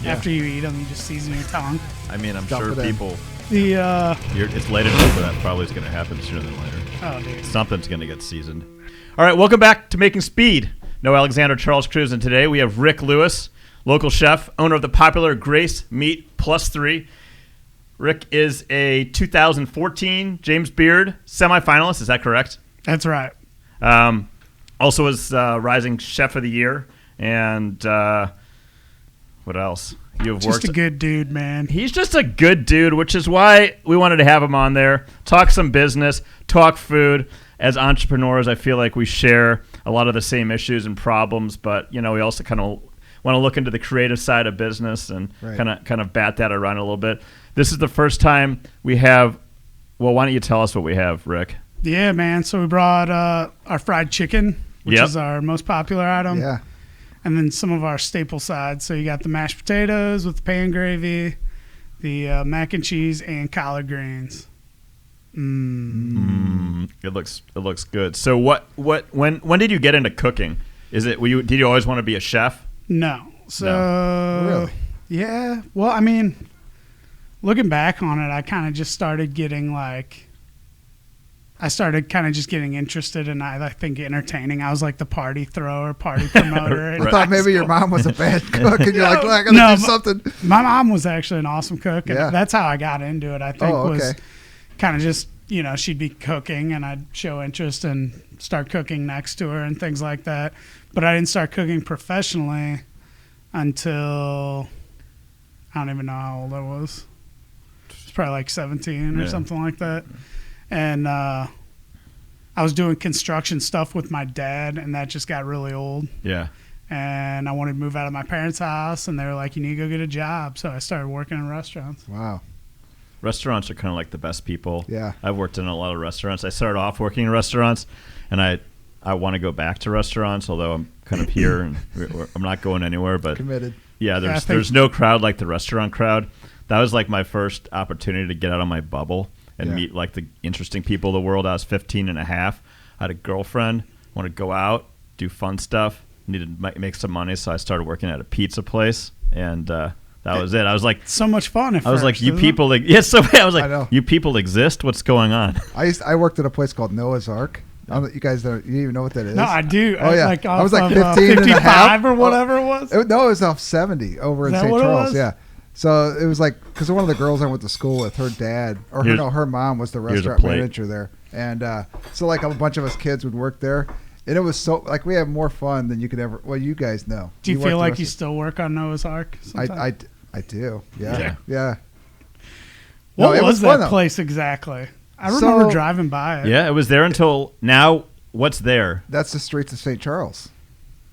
After you eat them, you just season your tongue. I mean, I'm Dump sure it in. people. It's late enough where that probably is going to happen sooner than later. Oh, dude. Something's going to get seasoned. All right, welcome back to Making Speed. No Alexander, Charles Cruz, and today we have Rick Lewis, local chef, owner of the popular Grace Meat Plus 3. Rick is a 2014 James Beard semifinalist. Is that correct? That's right. Also was Rising Chef of the Year. And what else? You've just a good dude, man. He's just a good dude, which is why we wanted to have him on there. Talk some business, talk food. As entrepreneurs, I feel like we share a lot of the same issues and problems, but we also kind of want to look into the creative side of business and kind of bat that around a little bit. This is the first time we have. Well, why don't you tell us what we have, Rick? Yeah, man. So we brought our fried chicken, which is our most popular item. Yeah. And then some of our staple sides. So you got the mashed potatoes with the pan gravy, the mac and cheese, and collard greens. It looks good. So when did you get into cooking? Did you always want to be a chef? No. Really? Yeah. Well, I mean, looking back on it, I kind of just started getting interested in, I think, entertaining. I was like the party thrower, party promoter. I thought maybe your mom was a bad cook and you're like, well, I got to do something. My mom was actually an awesome cook. And yeah. That's how I got into it, I think, was kind of just, she'd be cooking and I'd show interest and start cooking next to her and things like that. But I didn't start cooking professionally until, I don't even know how old I was. It's probably like 17 or something like that. And I was doing construction stuff with my dad, and that just got really old. Yeah. And I wanted to move out of my parents' house, and they were like, you need to go get a job. So I started working in restaurants. Wow. Restaurants are kind of like the best people. Yeah. I've worked in a lot of restaurants. I started off working in restaurants, and I want to go back to restaurants, although I'm kind of here, and I'm not going anywhere. But committed. Yeah, there's no crowd like the restaurant crowd. That was like my first opportunity to get out of my bubble and meet like the interesting people of the world. I was 15 and a half. I had a girlfriend, wanted to go out, do fun stuff, needed to make some money, so I started working at a pizza place, and that was it. I was like, so much fun. I was like, you people, I was like, you people exist? What's going on? I worked at a place called Noah's Ark. You guys don't even know what that is? No, I do. Oh, yeah. I was like 15 55 and a half. or whatever it was. No, it was off 70 over in St. Charles. Yeah. So it was like, because one of the girls I went to school with, her dad, or her mom was the restaurant manager there. And so like a bunch of us kids would work there. And it was so, like, we had more fun than you could ever, well, you guys know. Do you feel like you still work on Noah's Ark sometimes? I do. Yeah. What was that place exactly? I remember driving by it. Yeah, it was there until now. What's there? That's the streets of St. Charles.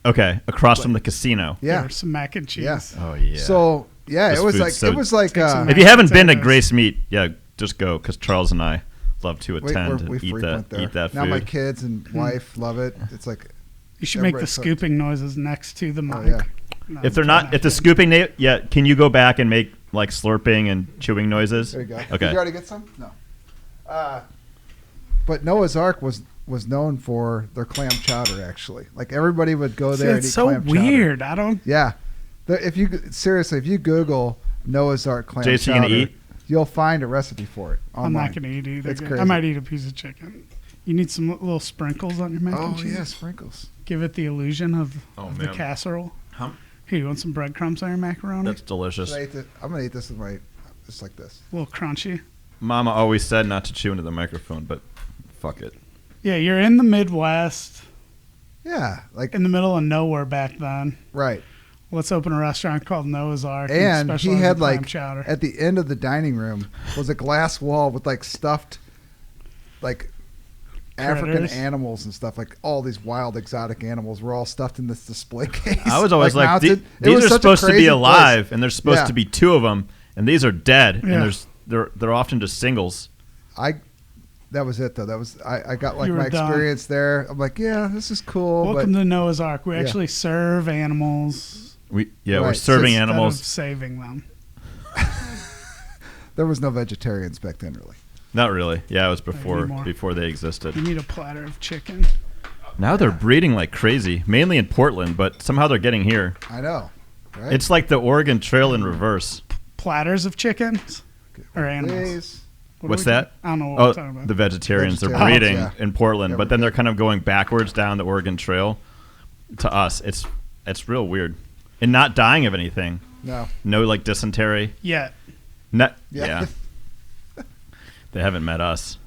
Okay, across from the casino. Yeah. There's some mac and cheese. Yeah. Oh, yeah. So, it was like if you haven't been to Grace Meat, just go, because Charles and I love to attend and eat that food. Now my kids and wife love it. It's like you should make the scooping noises next to the mic. Oh, yeah. No, if the scooping, can you go back and make like slurping and chewing noises? There you go. Okay. Did you already get some? No. But Noah's Ark was known for their clam chowder, actually. Like, everybody would go there and eat clam chowder. It's so weird. I don't... Yeah. If you Google Noah's Ark clam Jason, chowder, you gonna eat? You'll find a recipe for it online. I'm not going to eat either. It's crazy. I might eat a piece of chicken. You need some little sprinkles on your mac and cheese? Oh, yeah, sprinkles. Give it the illusion of the casserole. Here, you want some breadcrumbs on your macaroni? That's delicious. I'm going to eat this with just like this. A little crunchy. Mama always said not to chew into the microphone, but fuck it. Yeah, you're in the Midwest. Yeah, like in the middle of nowhere back then. Right. Let's open a restaurant called Noah's Ark. And he had like chowder. At the end of the dining room was a glass wall with like stuffed, like African animals and stuff. Like all these wild exotic animals were all stuffed in this display case. I was always like these are supposed to be alive, and there's supposed to be two of them, and these are dead, and they're often just singles. That was it, though. I got like my experience there. I'm like, yeah, this is cool. Welcome to Noah's Ark. We actually serve animals. We're serving animals. Instead of saving them. There was no vegetarians back then, really. Not really. Yeah, it was before they existed. You need a platter of chicken. Now they're breeding like crazy, mainly in Portland, but somehow they're getting here. I know. Right? It's like the Oregon Trail in reverse. Platters of chickens or animals. What's that? I don't know what we're talking about. The vegetarians. They're breeding in Portland, but then they're kind of going backwards down the Oregon Trail. To us, it's real weird. And not dying of anything. No, like dysentery. Yeah. Yeah. They haven't met us.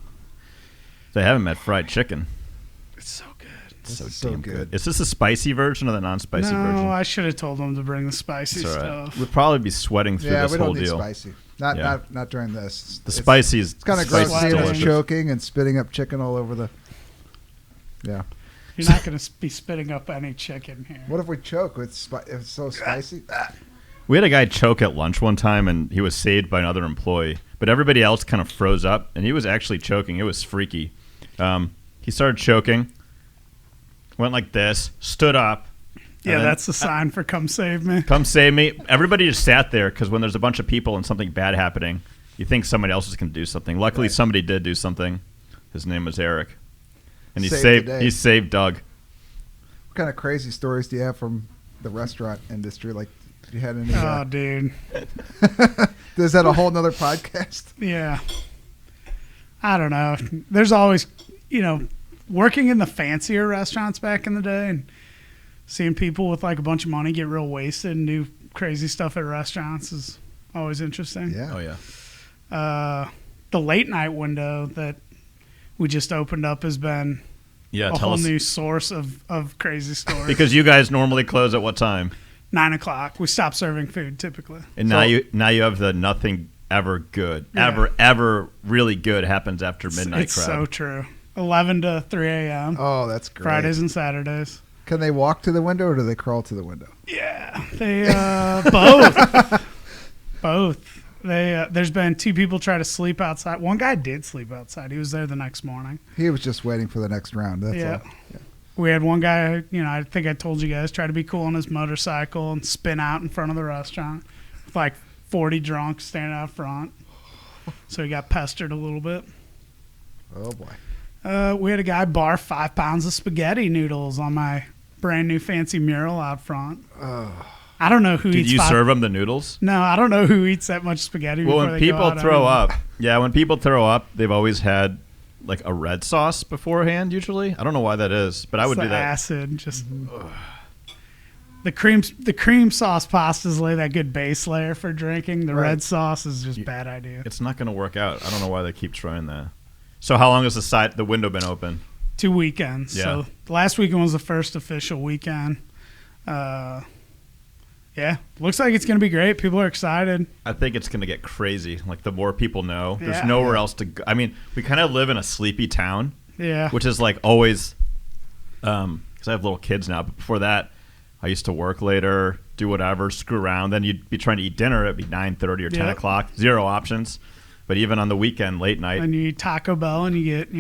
They haven't met fried chicken. It's so good. It's so damn good. Is this a spicy version or the non-spicy version? No, I should have told them to bring the spicy stuff. We'd probably be sweating through this whole deal. Yeah, we don't need spicy. Not during this. The spicy is... It's kind of gross seeing us choking and spitting up chicken all over the... Yeah. You're not going to be spitting up any chicken here. What if we choke? It's so spicy. We had a guy choke at lunch one time, and he was saved by another employee. But everybody else kind of froze up, and he was actually choking. It was freaky. He started choking, went like this, stood up. Yeah, that's the sign for come save me. Come save me. Everybody just sat there because when there's a bunch of people and something bad happening, you think somebody else is going to do something. Luckily, somebody did do something. His name was Eric. And he saved Doug. What kind of crazy stories do you have from the restaurant industry? Like, you had any? Oh, dude. Is that a whole nother podcast? Yeah. I don't know. There's always, working in the fancier restaurants back in the day and seeing people with like a bunch of money get real wasted and do crazy stuff at restaurants is always interesting. Yeah. Oh, yeah. The late night window that we just opened up has been a whole new source of crazy stories. Because you guys normally close at what time? 9:00. We stop serving food typically. And now you have the nothing ever good, ever really good happens after midnight it's crowd. So true. 11 to 3 a.m. Oh, that's great. Fridays and Saturdays. Can they walk to the window or do they crawl to the window? Yeah, they both. Both. There's been 2 people try to sleep outside. One guy did sleep outside. He was there the next morning. He was just waiting for the next round. That's all. Yeah. We had one guy, I think I told you guys, try to be cool on his motorcycle and spin out in front of the restaurant with like 40 drunks standing out front. So he got pestered a little bit. Oh, boy. We had a guy barf 5 pounds of spaghetti noodles on my brand new fancy mural out front. I don't know who eats. Did you serve them the noodles? No, I don't know who eats that much spaghetti. Well, when people throw up, when people throw up, they've always had like a red sauce beforehand. Usually, I don't know why that is, but I would do that. Acid, just the cream sauce pastas lay that good base layer for drinking. The red sauce is just bad idea. It's not going to work out. I don't know why they keep trying that. So, how long has the window been open? 2 weekends. Yeah. So last weekend was the first official weekend. Yeah, looks like it's going to be great. People are excited. I think it's going to get crazy. Like, the more people know, there's nowhere else to go. I mean, we kind of live in a sleepy town. Yeah. Which is like always, because I have little kids now, but before that, I used to work later, do whatever, screw around. Then you'd be trying to eat dinner. It'd be 9:30 or 10 o'clock. 0 options. But even on the weekend, late night. And you eat Taco Bell and you get,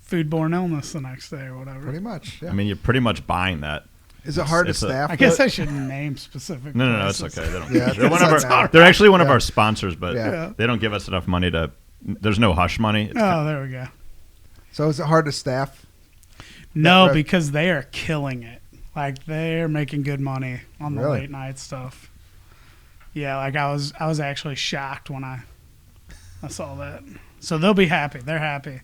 foodborne illness the next day or whatever. Pretty much, yeah. I mean, you're pretty much buying that. Is it hard to staff? I guess I shouldn't name specific. No, it's okay. They don't. Yeah, they're actually one of our sponsors, but Yeah. they don't give us enough money to. There's no hush money. There we go. So is it hard to staff? No, because they are killing it. Like, they're making good money on the Really? late night stuff. Yeah, like I was actually shocked when I saw that. So they'll be happy. They're happy.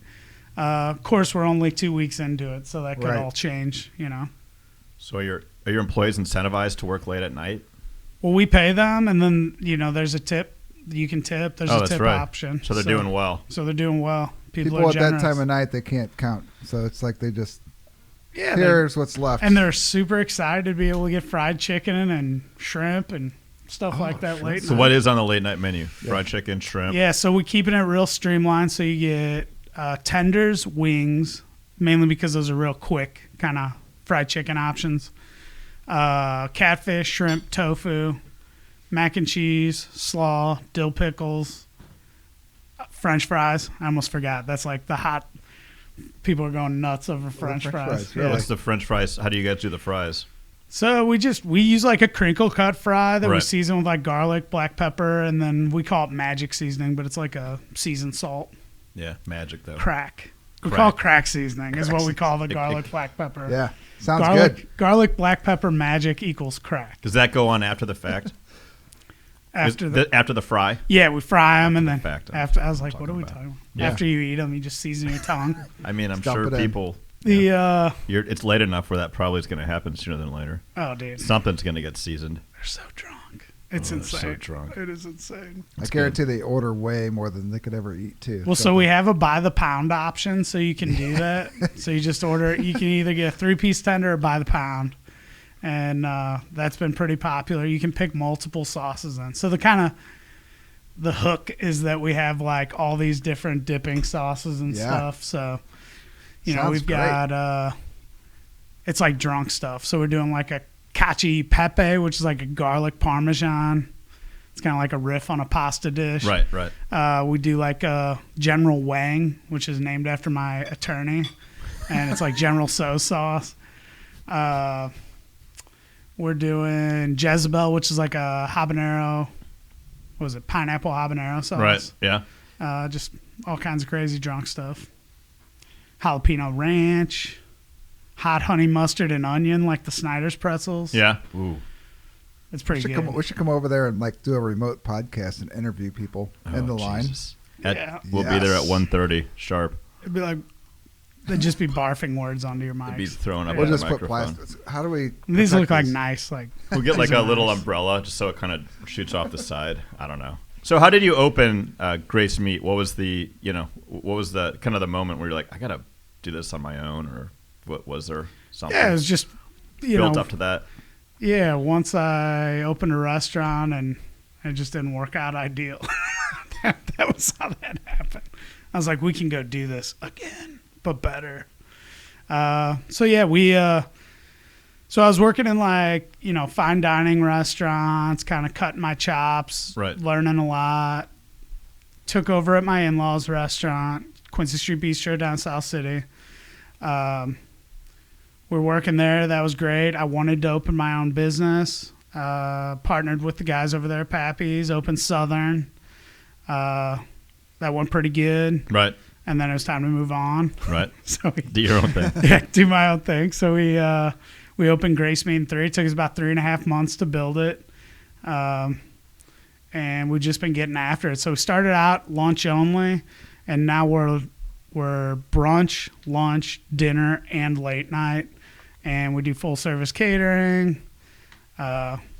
Of course, we're only 2 weeks into it, so that could all change, So are your employees incentivized to work late at night? Well, we pay them, and then, there's a tip. You can tip. There's a tip option. So they're doing well. So they're doing well. People at are generous. that time of night, they can't count. So it's like they just, here's what's left. And they're super excited to be able to get fried chicken and shrimp and stuff like that late night. So what is on the late night menu? Fried chicken, shrimp? Yeah, so we're keeping it real streamlined. So you get tenders, wings, mainly because those are real quick kind of fried chicken options. Catfish, shrimp, tofu, mac and cheese, slaw, dill pickles, French fries. I almost forgot. That's like the hot. People are going nuts over French fries. Really? What's the French fries? How do you guys do the fries? So we use like a crinkle cut fry that we season with like garlic, black pepper, and then we call it magic seasoning, but it's like a seasoned salt. Yeah, magic though. Crack. We call it crack seasoning is what we call the garlic, black pepper. Yeah. Sounds good. Garlic, black pepper, magic equals crack. Does that go on after the fact? after the fry? Yeah, we fry them, and then after I was like, what are we talking about? Yeah. After you eat them, you just season your tongue. I mean, I'm sure people... it's late enough where that probably is going to happen sooner than later. Oh, dude. Something's going to get seasoned. They're so drunk. It's insane. So drunk. It is insane. I guarantee they order way more than they could ever eat, too. Well, so we have a by the pound option, so you can do that. So you just order, you can either get a 3-piece tender or by the pound. And that's been pretty popular. You can pick multiple sauces in. So the hook is that we have like all these different dipping sauces and stuff. So, we've got, it's like drunk stuff. So we're doing like a cacio pepe, which is like a garlic parmesan. It's kind of like a riff on a pasta dish. Right. We do like a General Wang, which is named after my attorney. And it's like General So sauce. We're doing Jezebel, which is like a habanero. What was it? Pineapple habanero sauce. Right, yeah. Just all kinds of crazy drunk stuff. Jalapeno ranch. Hot honey mustard and onion, like the Snyder's pretzels. Yeah. Ooh. It's pretty good. We should come over there and like do a remote podcast and interview people in the line. We'll be there at 1:30 sharp. It'd be like... They'd just be barfing words onto your mic. They'd be throwing up we'll on just the put microphone. plastic. How do we... These look like nice. We'll get like a little umbrella just so it kind of shoots off the side. I don't know. So how did you open Grace Meat? What was the kind of the moment where you're like, I got to do this on my own, or what was there something? Yeah, it was just built up to that. Yeah, once I opened a restaurant and it just didn't work out ideal. that was how that happened. I was like, we can go do this again, but better. So I was working in like, fine dining restaurants, kind of cutting my chops, learning a lot. Took over at my in-laws restaurant, Quincy Street Bistro down South City. We're working there. That was great. I wanted to open my own business. Partnered with the guys over there at Pappy's, opened Southern. That went pretty good. Right. And then it was time to move on. Right. So do your own thing. Yeah, do my own thing. So we opened Grace Meat in 3. It took us about 3.5 months to build it. And we've just been getting after it. So we started out lunch only, and now we're brunch, lunch, dinner, and late night. And we do full service catering.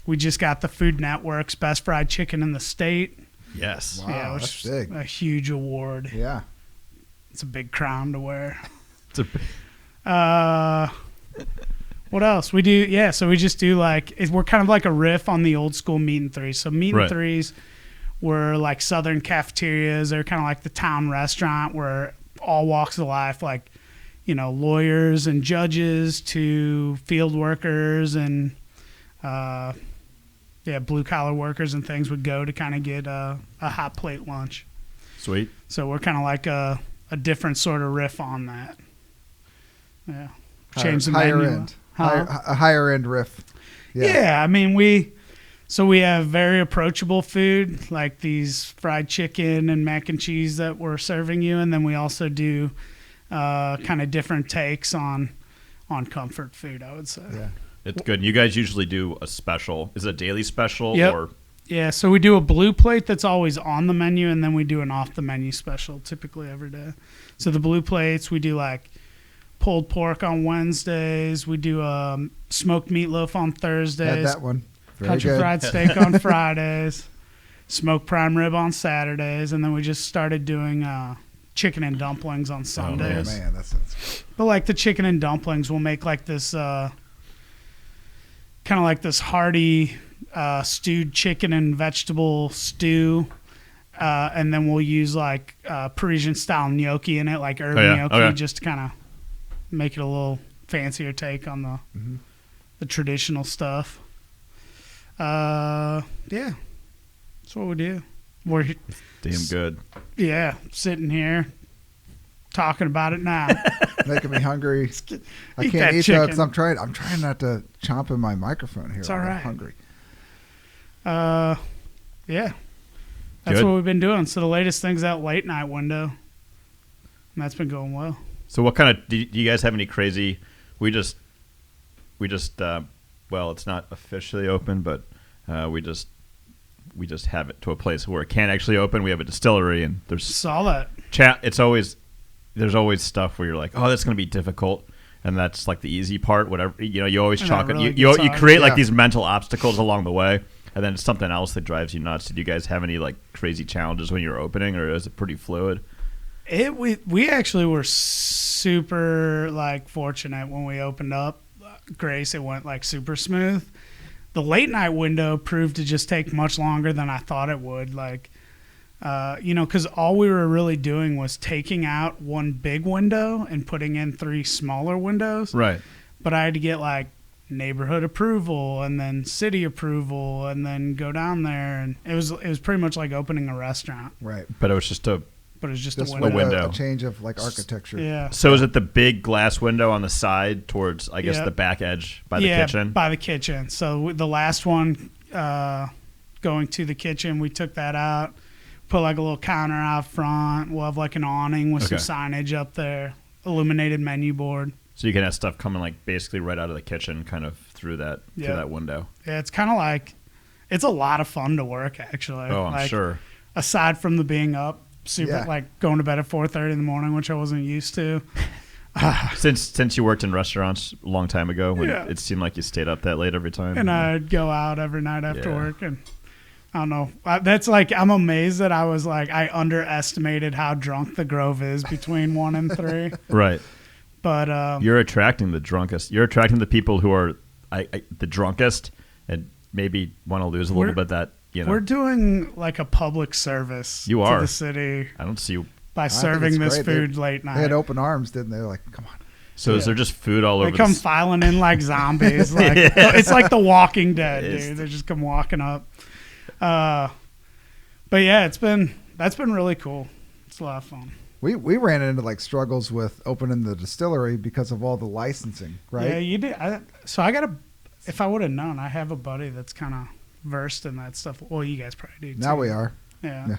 We just got the Food Network's Best Fried Chicken in the state. Yes. Wow, yeah, that's big. A huge award. Yeah. It's a big crown to wear. What else? We do, yeah, so we just do we're kind of like a riff on the old school Meat and Threes. So Meat and Threes were like Southern cafeterias. They're kind of like the town restaurant where all walks of life, like, lawyers and judges to field workers and, blue collar workers and things would go to kind of get a hot plate lunch. Sweet. So we're kind of like a different sort of riff on that. Yeah. Change the higher menu. End. A higher end riff. Yeah. I mean, we have very approachable food, like these fried chicken and mac and cheese that we're serving you. And then we also do kind of different takes on comfort food, I would say. Yeah. It's good. You guys usually do a special. Is it a daily special? Yep. Or? Yeah, so we do a blue plate that's always on the menu, and then we do an off-the-menu special typically every day. So the blue plates, we do like pulled pork on Wednesdays. We do smoked meatloaf on Thursdays. Had that one. Very Country good. fried steak on Fridays. Smoked prime rib on Saturdays. And then we just started doing chicken and dumplings on Sundays. Oh, man, that sounds good. But like the chicken and dumplings, we'll make like this kind of like this hearty stewed chicken and vegetable stew. And then we'll use like Parisian style gnocchi in it, like herb gnocchi, just to kind of make it a little fancier take on the traditional stuff. Yeah, that's what we do. We're damn good. Yeah, sitting here talking about it now. Making me hungry. I can't eat though because I'm trying not to chomp in my microphone here. It's all right. I'm hungry. Yeah. That's what we've been doing. So the latest thing's out late night window. And that's been going well. So what kind of, do you guys have any crazy, we just well, it's not officially open, but we just have it to a place where it can't actually open. We have a distillery, and saw that. There's always stuff where you're like, oh, that's going to be difficult, and that's like the easy part. Whatever, you always chalk it. Really you create like these mental obstacles along the way, and then it's something else that drives you nuts. Did you guys have any like crazy challenges when you were opening, or is it pretty fluid? We actually were super like fortunate when we opened up. Grace, it went like super smooth. The late night window proved to just take much longer than I thought it would. Like, because all we were really doing was taking out one big window and putting in 3 smaller windows. Right. But I had to get like neighborhood approval and then city approval and then go down there, and it was pretty much like opening a restaurant. Right. But it was just a window. A change of like architecture. Yeah. So is it the big glass window on the side towards, I guess, the back edge by the kitchen? By the kitchen. So the last one going to the kitchen, we took that out, put like a little counter out front. We'll have like an awning with some signage up there, illuminated menu board. So you can have stuff coming like basically right out of the kitchen, kind of through that window. Yeah, it's kind of like, it's a lot of fun to work actually. Oh, I'm sure. Aside from the being up. Like going to bed at 4:30 in the morning, which I wasn't used to. Since you worked in restaurants a long time ago, when it seemed like you stayed up that late every time. And I'd go out every night after work, and I don't know. That's like, I'm amazed that I underestimated how drunk the Grove is between 1 and 3. Right. But you're attracting the drunkest. You're attracting the people who are the drunkest, and maybe want to lose a little bit that. We're doing like a public service to the city. I don't see you by serving this food late night. They had open arms, didn't they? Like, come on. So is there just food all over? They come filing in like zombies. Like it's like The Walking Dead, dude. They just come walking up. But yeah, that's been really cool. It's a lot of fun. We ran into like struggles with opening the distillery because of all the licensing, right? Yeah, you did. If I would have known, I have a buddy that's kind of versed in that stuff. Well, you guys probably do too. Now we are. Yeah.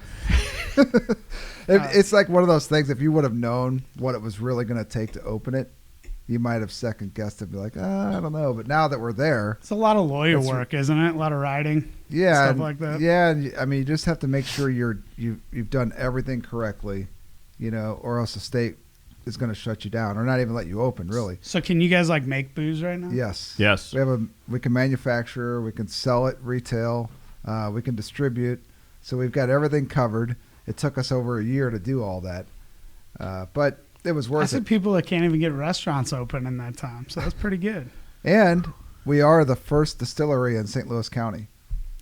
It's like one of those things, if you would have known what it was really going to take to open it, you might have second guessed and be like, I don't know. But now that we're there, it's a lot of lawyer work, isn't it? A lot of writing. Yeah. Stuff like that. Yeah. And I mean, you just have to make sure you've done everything correctly, or else the state is going to shut you down or not even let you open, really. So can you guys like make booze right now? Yes. We can manufacture, we can sell it retail, we can distribute. So we've got everything covered. It took us over a year to do all that. But it was worth it. I see people that can't even get restaurants open in that time. So that's pretty good. And we are the first distillery in St. Louis County.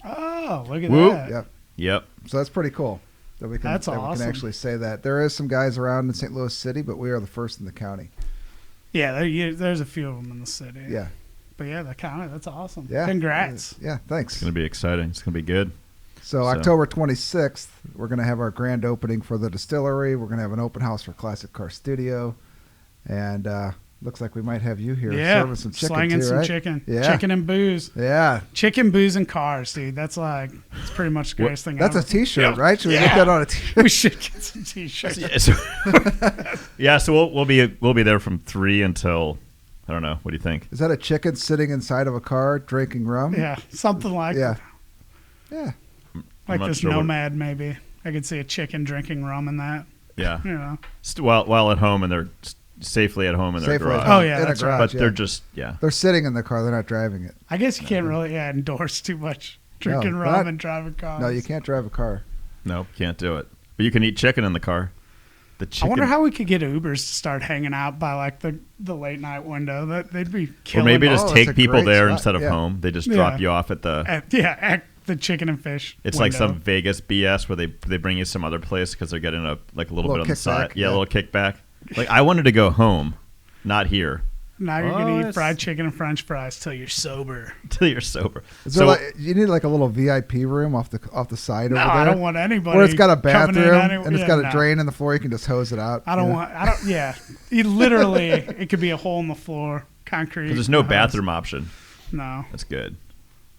Oh, look at that. Yep. So that's pretty cool. That's awesome. We can actually say that. There is some guys around in St. Louis City, but we are the first in the county. Yeah, there's a few of them in the city. Yeah. But yeah, the county, that's awesome. Yeah. Congrats. Yeah, thanks. It's going to be exciting. It's going to be good. So October 26th, we're going to have our grand opening for the distillery. We're going to have an open house for Classic Car Studio. And looks like we might have you here serving some chicken slanging too, some right? chicken. Yeah. Chicken and booze. Yeah. Chicken, booze, and cars, dude. That's pretty much the greatest thing That's ever. a T-shirt, right? Should we get that on a T-shirt? We should get some T-shirts. So we'll be there from 3 until, I don't know. What do you think? Is that a chicken sitting inside of a car drinking rum? Yeah, something like that. Yeah. Like this Nomad, maybe. I could see a chicken drinking rum in that. Yeah. While at home, and they're safely at home in their garage. Oh, yeah, that's right. But they're just, they're sitting in the car. They're not driving it. I guess you can't really endorse too much drinking rum and driving cars. No, you can't drive a car. No, can't do it. But you can eat chicken in the car. I wonder how we could get Ubers to start hanging out by like the late night window. They'd be killing. Or maybe just take people there instead of home. They just drop you off at the at the chicken and fish. It's window. like some Vegas BS where they bring you some other place because they're getting a little bit on the side. Yeah, a little kickback. Like I wanted to go home, not here. Now you're gonna eat fried chicken and French fries till you're sober. So you need like a little VIP room off the side over there. I don't want anybody. Where it's got a bathroom and it's got a drain in the floor. You can just hose it out. You literally, it could be a hole in the floor, concrete. There's no bathroom option. No. That's good.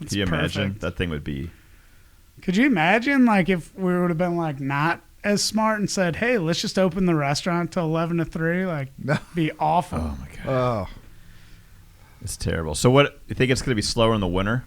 Can you imagine? That thing would be. Could you imagine like if we would have been like not as smart and said, hey, let's just open the restaurant till 11 to 3? Like, be awful. Oh, my God. It's terrible. So what, you think it's going to be slower in the winter?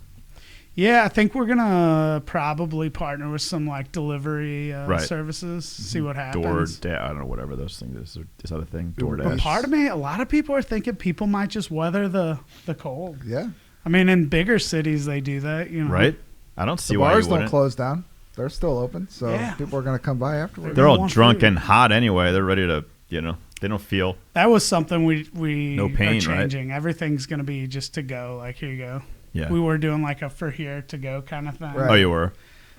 Yeah, I think we're gonna probably partner with some like delivery services. See what happens. I don't know, whatever those things is that a thing? DoorDash. But part of me, a lot of people are thinking people might just weather the cold. Yeah. I mean, in bigger cities they do that. You know. Right. I don't see the why bars you wouldn't. don't close down. They're still open, so people are gonna come by afterwards. They're all drunk and hot anyway. They're ready to, they don't feel. That was something we no pain, are changing. Right? Everything's gonna be just to go. Like, here you go. Yeah. We were doing like a for here to go kind of thing. Right. Oh, you were.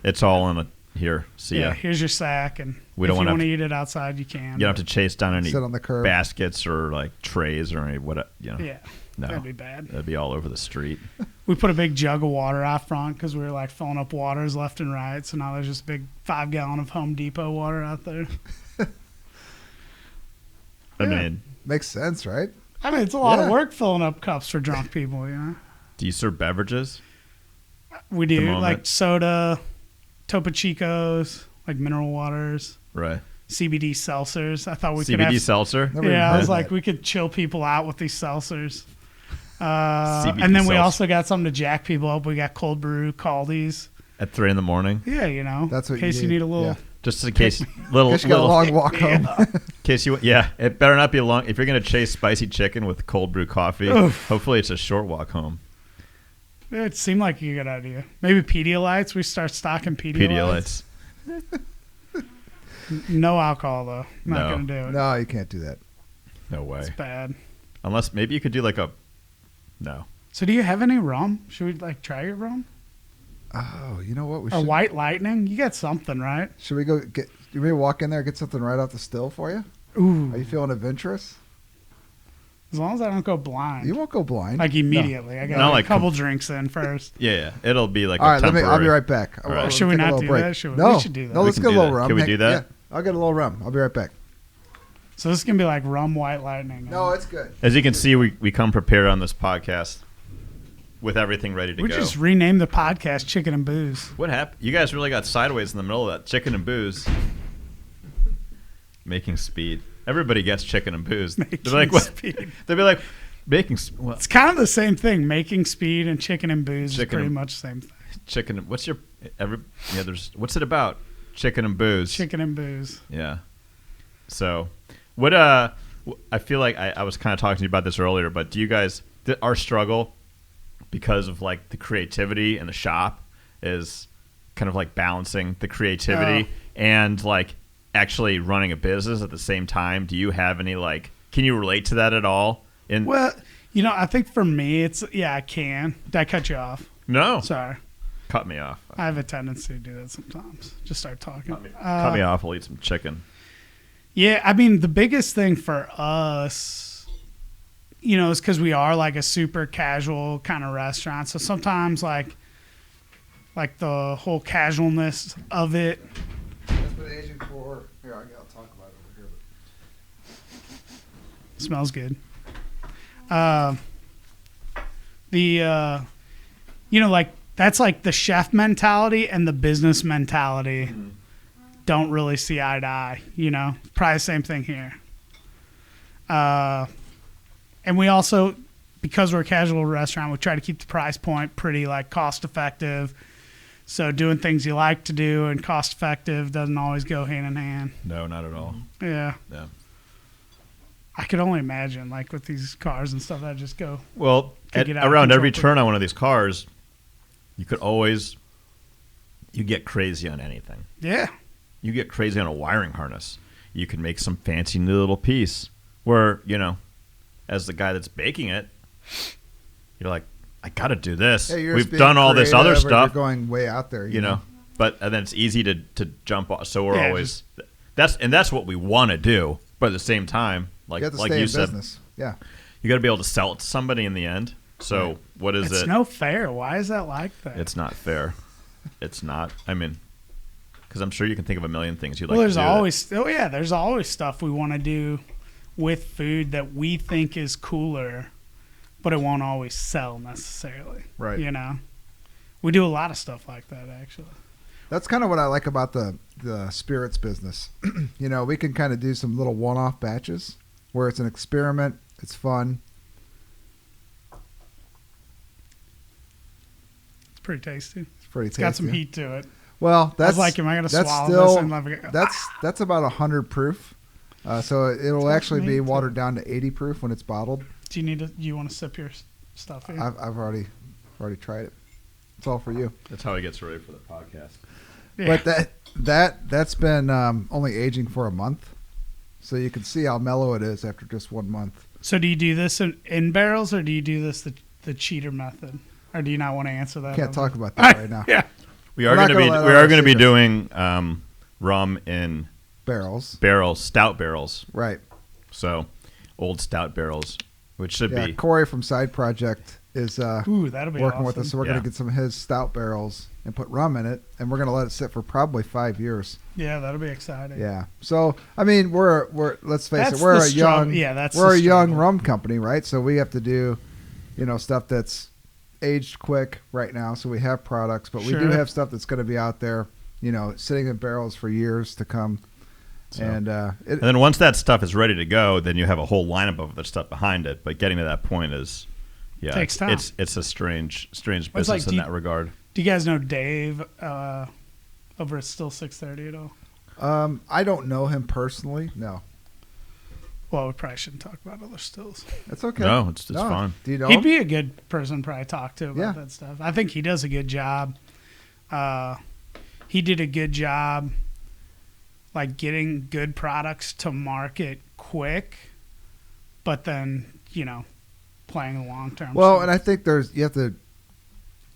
It's all in here. See ya. Here's your sack, and if you want to eat it outside, you can. You don't have to chase down any sit on the curb. baskets or like trays or any Yeah. No, that'd be bad. That'd be all over the street. We put a big jug of water out front because we were like filling up waters left and right. So now there's just a big 5-gallon of Home Depot water out there. I mean, makes sense, right? I mean, it's a lot of work filling up cups for drunk people, Do you serve beverages? We do, like soda, Topo Chicos, like mineral waters. Right. CBD seltzers. I thought we could have... CBD seltzer? I was like, we could chill people out with these seltzers. And then we also got something to jack people up. We got cold brew Caldies. At 3 a.m? Yeah, That's what in case you need a little... Yeah. Just in case, little. You got a long walk home. In case it better not be a long. If you're gonna chase spicy chicken with cold brew coffee, hopefully it's a short walk home. It seemed like a good idea. Maybe Pedialytes. We start stocking Pedialytes. No alcohol though. Not gonna do it. No, you can't do that. No way. It's bad. Unless maybe you could do like a. No. So do you have any rum? Should we like try your rum? Oh, you know what? We should. White Lightning? You got something, right? Should we go get... You maybe walk in there and get something right off the still for you? Ooh. Are you feeling adventurous? As long as I don't go blind. You won't go blind. Like immediately. No. I got a couple drinks in first. Yeah. It'll be like all right, I'll be right back. Right. Should we not do break. that? We should do that. No, let's get a little rum. Can we do that? Yeah, I'll get a little rum. I'll be right back. So this is going to be like rum White Lightning. No, it's good. As you can see, we come prepared on this podcast. With everything ready to go. We just renamed the podcast Chicken and Booze. What happened? You guys really got sideways in the middle of that. Chicken and Booze. Making speed. Everybody gets chicken and booze. They're like, what? Speed. They'll be like, making well, it's kind of the same thing. Making speed and chicken and booze is pretty much the same thing. Chicken. What's your... what's it about? Chicken and booze. Chicken and booze. Yeah. So, what... I feel like I was kind of talking to you about this earlier, but do you guys... Our struggle... because of like the creativity in the shop is kind of like balancing the creativity and like actually running a business at the same time. Do you have any can you relate to that at all? Well, I think for me I can. Did I cut you off? No. Sorry. Cut me off. I have a tendency to do that sometimes. Just start talking. Cut me off. I'll eat some chicken. Yeah. I mean, the biggest thing for us, it's because we are like a super casual kind of restaurant. So sometimes like the whole casualness of it. That's what aging for. Here, I'll talk about it over here. Smells good. That's like the chef mentality and the business mentality don't really see eye to eye. Probably the same thing here. And we also, because we're a casual restaurant, we try to keep the price point pretty cost effective. So doing things you like to do and cost effective doesn't always go hand in hand. No, not at all. Yeah. Yeah. I could only imagine with these cars and stuff that just go. Well, around every turn on one of these cars, you get crazy on anything. Yeah. You get crazy on a wiring harness. You can make some fancy new little piece where, as the guy that's baking it, you're like, I got to do this. Hey, we've done all this other stuff. You're going way out there, you know. But and then it's easy to jump off. So we're always that's what we want to do. But at the same time, you said, business. Yeah, you got to be able to sell it to somebody in the end. So what is it? It's no fair. Why is that like that? It's not fair. It's not. I mean, because I'm sure you can think of a million things you'd like to do. There's always stuff we want to do with food that we think is cooler, but it won't always sell necessarily. Right. We do a lot of stuff like that, actually. That's kind of what I like about the spirits business. We can kind of do some little one-off batches where it's an experiment. It's fun. pretty tasty. It's pretty tasty. It's got some heat to it. Well, that's like, am I going to swallow this? And let it go? That's about 100 proof. So it'll actually be watered down to 80 proof when it's bottled. Do you want to sip your stuff here? I've already tried it. It's all for you. That's how he gets ready for the podcast. Yeah. But that's been only aging for a month, so you can see how mellow it is after just 1 month. So do you do this in barrels, or do you do this the cheater method, or do you not want to answer that? Can't talk about that right now. Yeah, we are going to be doing rum in barrels, stout barrels. Right. So old stout barrels, which should be. Corey from Side Project is that'll be working awesome. with us, so we're going to get some of his stout barrels and put rum in it, and we're going to let it sit for probably 5 years. Yeah, that'll be exciting. Yeah. So I mean, we're let's face it, we're a young rum company, right? So we have to do, stuff that's aged quick right now. So we have products, but we do have stuff that's going to be out there, sitting in barrels for years to come. So, and then once that stuff is ready to go, then you have a whole lineup of other stuff behind it. But getting to that point is, takes time. It's a strange business in that regard. Do you guys know Dave over at Still 630 at all? I don't know him personally. No. Well, we probably shouldn't talk about other stills. That's okay. No, it's fine. Do you know He'd him? be a good person to probably talk to about that stuff. I think he does a good job. He did a good job, like getting good products to market quick, but then playing the long term. Well, and I think you have to,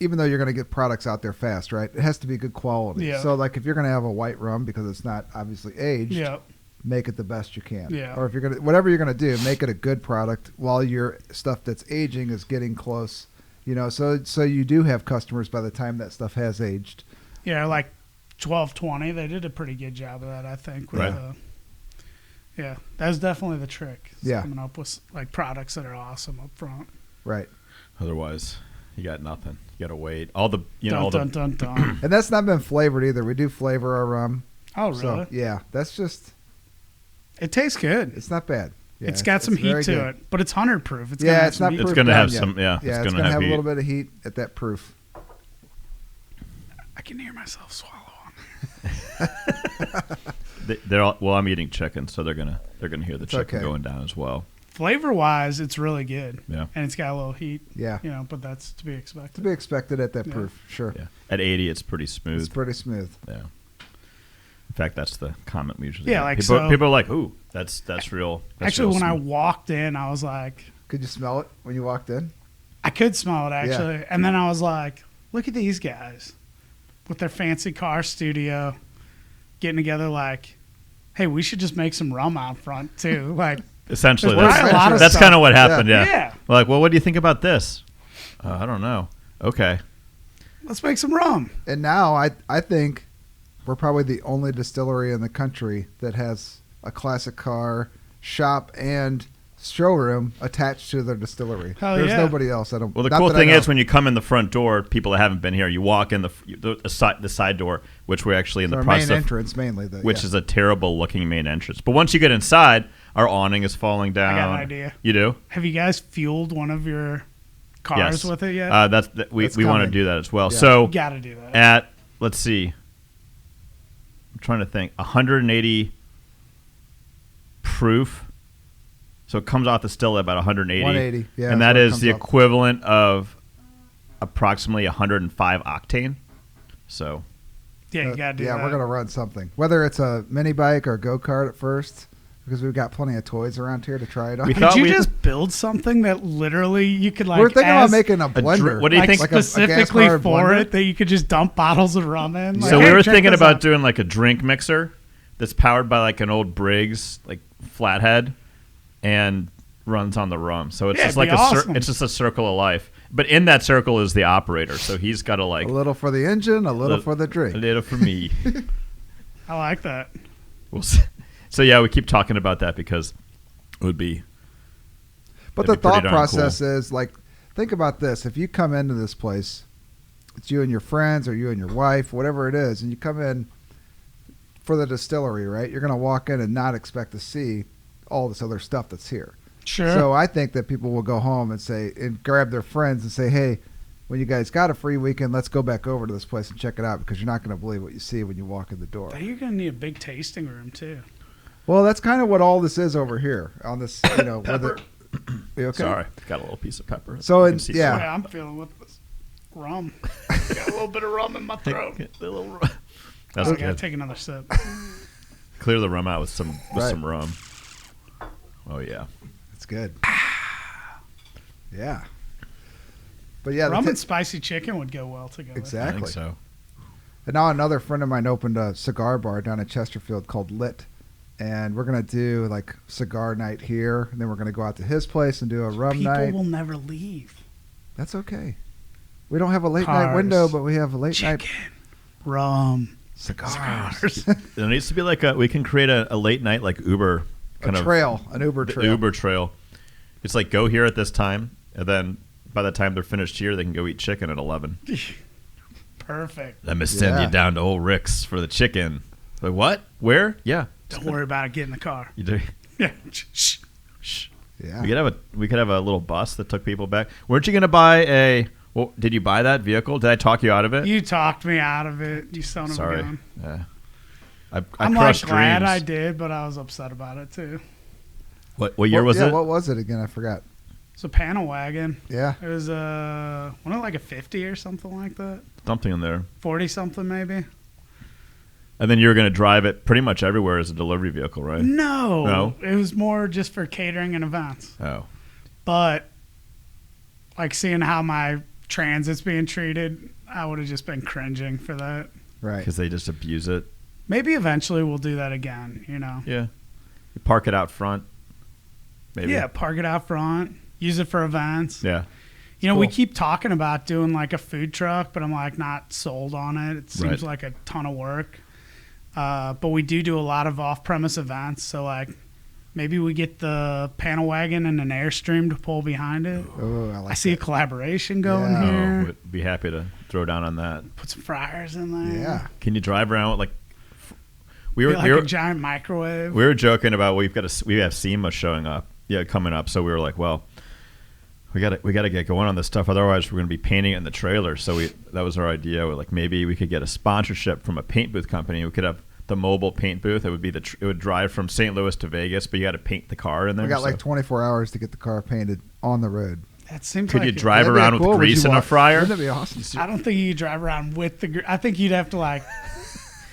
even though you're going to get products out there fast, right? It has to be good quality. Yeah. So like if you're going to have a white rum because it's not obviously aged, make it the best you can. Yeah. Or if you're whatever you're going to do, make it a good product while your stuff that's aging is getting close. So you do have customers by the time that stuff has aged. Yeah, like 1220, they did a pretty good job of that, I think. With, right. That's definitely the trick. Coming up with like products that are awesome up front. Right. Otherwise, you got nothing. You got to wait. All the dun. And that's not been flavored either. We do flavor our rum. Oh, really? So, yeah, that's just. It tastes good. It's not bad. Yeah, it's got some heat to it, but it's 100 proof. It's not proof. It's going to have some. Yeah, it's going to have a little bit of heat at that proof. I can hear myself swallow. I'm eating chicken, so they're gonna hear the chicken going down as well. Flavor wise, it's really good. Yeah, and it's got a little heat. Yeah, but that's to be expected. To be expected at that proof, sure. Yeah, at 80, it's pretty smooth. It's pretty smooth. Yeah. In fact, that's the comment we usually. Yeah, like people are like, "Ooh, that's real." Actually, when I walked in, I was like, "Could you smell it when you walked in?" I could smell it actually, and then I was like, "Look at these guys with their fancy car studio." Getting together like, hey, we should just make some rum out front too. Like, essentially, that's kind of what happened. Yeah. Like, well, what do you think about this? I don't know. Okay, let's make some rum. And now I think we're probably the only distillery in the country that has a classic car shop and showroom attached to their distillery. There's nobody else. Well, the cool thing is when you come in the front door, people that haven't been here, you walk in the side door, which we're actually in the process main entrance mainly, which is a terrible looking main entrance. But once you get inside, our awning is falling down. I got an idea. You do? Have you guys fueled one of your cars with it yet? We want to do that as well. Yeah. So you got to do that. Let's see. I'm trying to think. 180 proof. So it comes off the still at about 180. 180, yeah. And that is the equivalent of approximately 105 octane. So. Yeah, you got to do that. Yeah, we're going to run something. Whether it's a mini bike or go-kart at first, because we've got plenty of toys around here to try it on. Could you just build something that literally you could like... We're thinking about making a blender. What do you think? Specifically for it, that you could just dump bottles of rum in? So we were thinking about doing like a drink mixer that's powered by like an old Briggs like flathead. And runs on the rum, so it's just like it's just a circle of life. But in that circle is the operator, so he's got to like a little for the engine, a little for the drink, a little for me. I like that. So yeah, we keep talking about that because it would be. But the thought process is like, think about this: if you come into this place, it's you and your friends, or you and your wife, whatever it is, and you come in for the distillery, right? You're going to walk in and not expect to see all this other stuff that's here. Sure. So I think that people will go home and grab their friends and say, hey, when you guys got a free weekend, let's go back over to this place and check it out because you're not going to believe what you see when you walk in the door. You're going to need a big tasting room too. Well, that's kind of what all this is over here on this, pepper. You okay? Sorry, got a little piece of pepper. So I'm feeling with this rum. Got a little bit of rum in my throat. That's I gotta take another sip. Clear the rum out with some rum. Oh yeah, it's good. Yeah, but yeah, rum and spicy chicken would go well together. Exactly. I think so. And now another friend of mine opened a cigar bar down in Chesterfield called Lit. And we're going to do like cigar night here. And then we're going to go out to his place and do a rum night. People will never leave. That's okay. We don't have a late night window, but we have a late night. Rum. Cigars. There needs to be like we can create a late night like Uber kind of trail, an Uber trail. Uber trail. It's like go here at this time. And then by the time they're finished here, they can go eat chicken at 11. Perfect. Let me send you down to old Rick's for the chicken. Like what? Where? Yeah. Don't worry about it. Get in the car. You do. Yeah. Shh. Shh. Yeah. We could have a little bus that took people back. Weren't you going to buy a? Well, did you buy that vehicle? Did I talk you out of it? You talked me out of it. You son of a gun. Yeah. I'm like glad I did, but I was upset about it too. What year was it? What was it again? I forgot. It's a panel wagon. Yeah. It was wasn't it like a 50 or something like that? Something in there. 40 something maybe. And then you were going to drive it pretty much everywhere as a delivery vehicle, right? No. It was more just for catering and events. Oh. But like seeing how my transit's being treated, I would have just been cringing for that. Right. Because they just abuse it. Maybe eventually we'll do that again, Yeah. You park it out front. Maybe. Yeah, park it out front. Use it for events. Yeah. Cool. We keep talking about doing like a food truck, but I'm like not sold on it. It seems like a ton of work. But we do a lot of off-premise events. So like maybe we get the panel wagon and an Airstream to pull behind it. Oh, I see a collaboration going here. We'd be happy to throw down on that. Put some fryers in there. Yeah. Can you drive around with like a giant microwave? We were joking about we have SEMA showing up. Yeah, coming up. So we were like, well, we got to get going on this stuff. Otherwise, we're going to be painting it in the trailer. So that was our idea. We're like, maybe we could get a sponsorship from a paint booth company. We could have the mobile paint booth. It would be it would drive from St. Louis to Vegas, but you got to paint the car in there. We got like 24 hours to get the car painted on the road. That seems. Could you drive around with grease in a fryer? Wouldn't that be awesome? I don't think you could drive around with the. I think you'd have to like.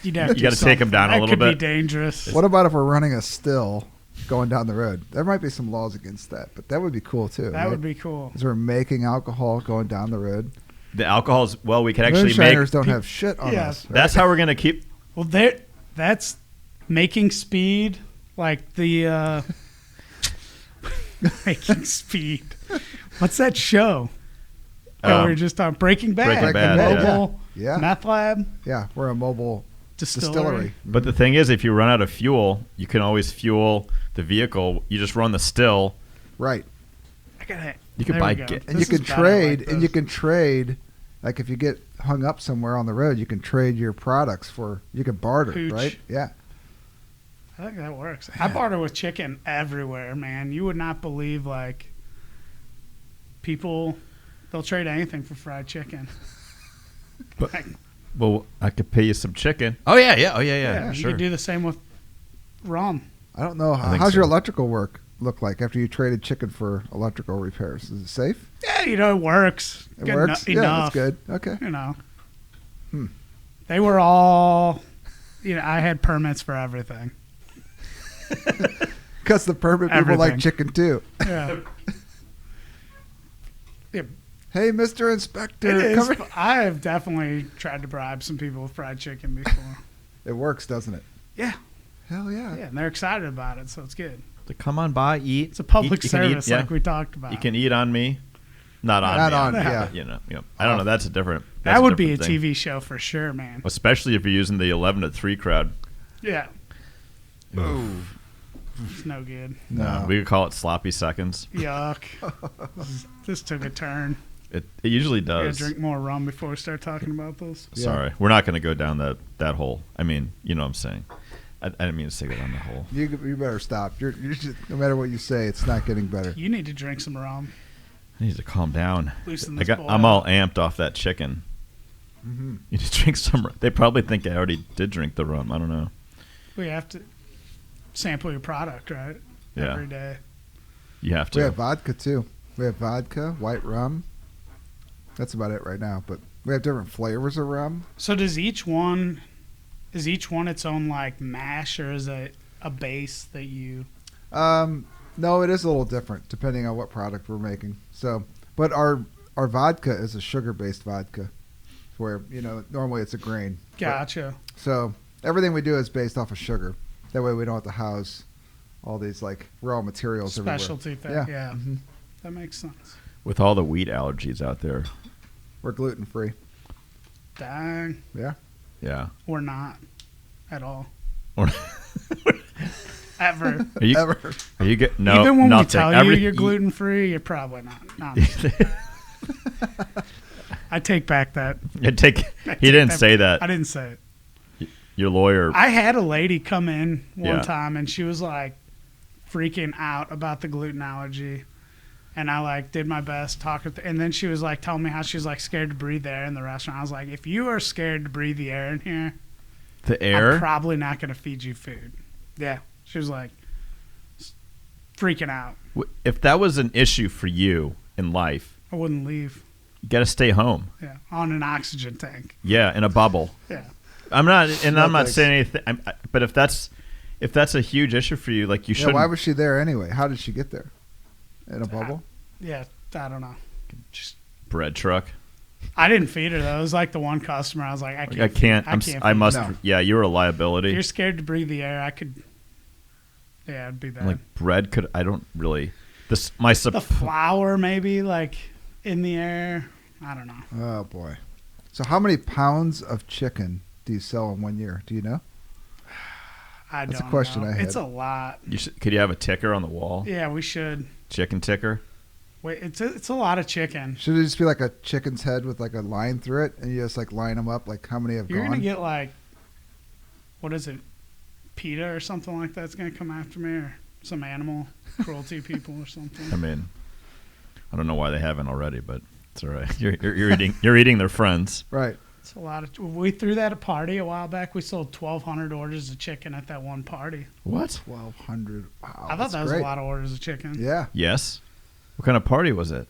You got to take them down a little bit. That could be dangerous. What about if we're running a still going down the road? There might be some laws against that, but that would be cool too. That would be cool. Because we're making alcohol going down the road. The alcohol's we could actually Moonshiners don't have shit on us. Right? That's how we're gonna keep. Well, that's making speed like the making speed. What's that show? We were just on Breaking Bad. Breaking Bad, mobile meth lab. Yeah, we're a mobile distillery. But the thing is, if you run out of fuel, you can always fuel the vehicle. You just run the still. Right. You can buy and you can trade. And you can trade. Like if you get hung up somewhere on the road, you can trade your products for. You can barter, Pooch. right? Yeah. I think that works. I barter with chicken everywhere, man. You would not believe like people. They'll trade anything for fried chicken. But, well, I could pay you some chicken. Oh yeah. You Sure. could do the same with rum. I don't know. How's your electrical work look like after you traded chicken for electrical repairs? Is it safe? Yeah, it works. It works? Yeah, that's good. Okay. They were all, I had permits for everything. Because the permit people like chicken too. Yeah. Hey, Mr. Inspector. I have definitely tried to bribe some people with fried chicken before. It works, doesn't it? Yeah. Hell yeah. Yeah, and they're excited about it, so it's good. So come on by, eat. It's a public service, like we talked about. You can eat on me. Not on me. Yeah. I don't know. That's a different. That would be a TV show for sure, man. Especially if you're using the 11 to 3 crowd. Yeah. Ooh. It's no good. No. We could call it sloppy seconds. Yuck. This took a turn. It usually does. I gotta drink more rum before we start talking about this. Yeah. Sorry. We're not going to go down that hole. I mean, you know what I'm saying. I didn't mean to say that on the hole. You better stop. You're just, no matter what you say, it's not getting better. You need to drink some rum. I need to calm down. I'm all amped off that chicken. Mm-hmm. You just drink some. They probably think I already did drink the rum. I don't know. We have to sample your product, right? Yeah. Every day. You have to. We have vodka too. We have vodka, white rum. That's about it right now. But we have different flavors of rum. So is each one its own like mash, or is it a base that you? No, it is a little different depending on what product we're making. So, but our vodka is a sugar-based vodka, where normally it's a grain. Gotcha. So everything we do is based off of sugar. That way we don't have to house all these like raw materials. Specialty everywhere. thing. Yeah. Mm-hmm. That makes sense. With all the wheat allergies out there, we're gluten free. Dang. Yeah. Yeah. Or not at all. Or Ever. Are you get no? Even when nothing. we tell you you're gluten free, you're probably not. I take back that. He didn't say that. I didn't say it. Your lawyer. I had a lady come in one time, and she was like freaking out about the gluten allergy. And I like did my best talking, and then she was like telling me how she was like scared to breathe air in the restaurant. I was like, if you are scared to breathe the air in here, I'm probably not going to feed you food. Yeah, she was like freaking out. If that was an issue for you in life, I wouldn't leave. You got to stay home. Yeah, on an oxygen tank. Yeah, in a bubble. Yeah, I'm not saying anything. But if that's a huge issue for you, like you shouldn't. Why was she there anyway? How did she get there? In a bubble? I don't know. Just bread truck. I didn't feed her though. It was like the one customer. I was like, I can't. I must. No. Yeah, you're a liability. If you're scared to breathe the air, I could. Yeah, it'd be bad. Like bread could. I don't really. The flour maybe like in the air. I don't know. Oh boy. So how many pounds of chicken do you sell in 1 year? Do you know? That's a question know. I had. It's a lot. Could you have a ticker on the wall? Yeah, we should. Chicken ticker. Wait, it's a lot of chicken. Should it just be like a chicken's head with like a line through it, and you just like line them up? Like how many have You're gone? gonna get like, what is it, PETA or something like that's gonna come after me, or some animal cruelty people or something. I mean, I don't know why they haven't already, but it's all right. You're eating their friends. Right. It's a lot of. We threw that at a party a while back. We sold 1,200 orders of chicken at that one party. What? 1,200. Wow. I thought that was a lot of orders of chicken. Yeah. Yes. What kind of party was it?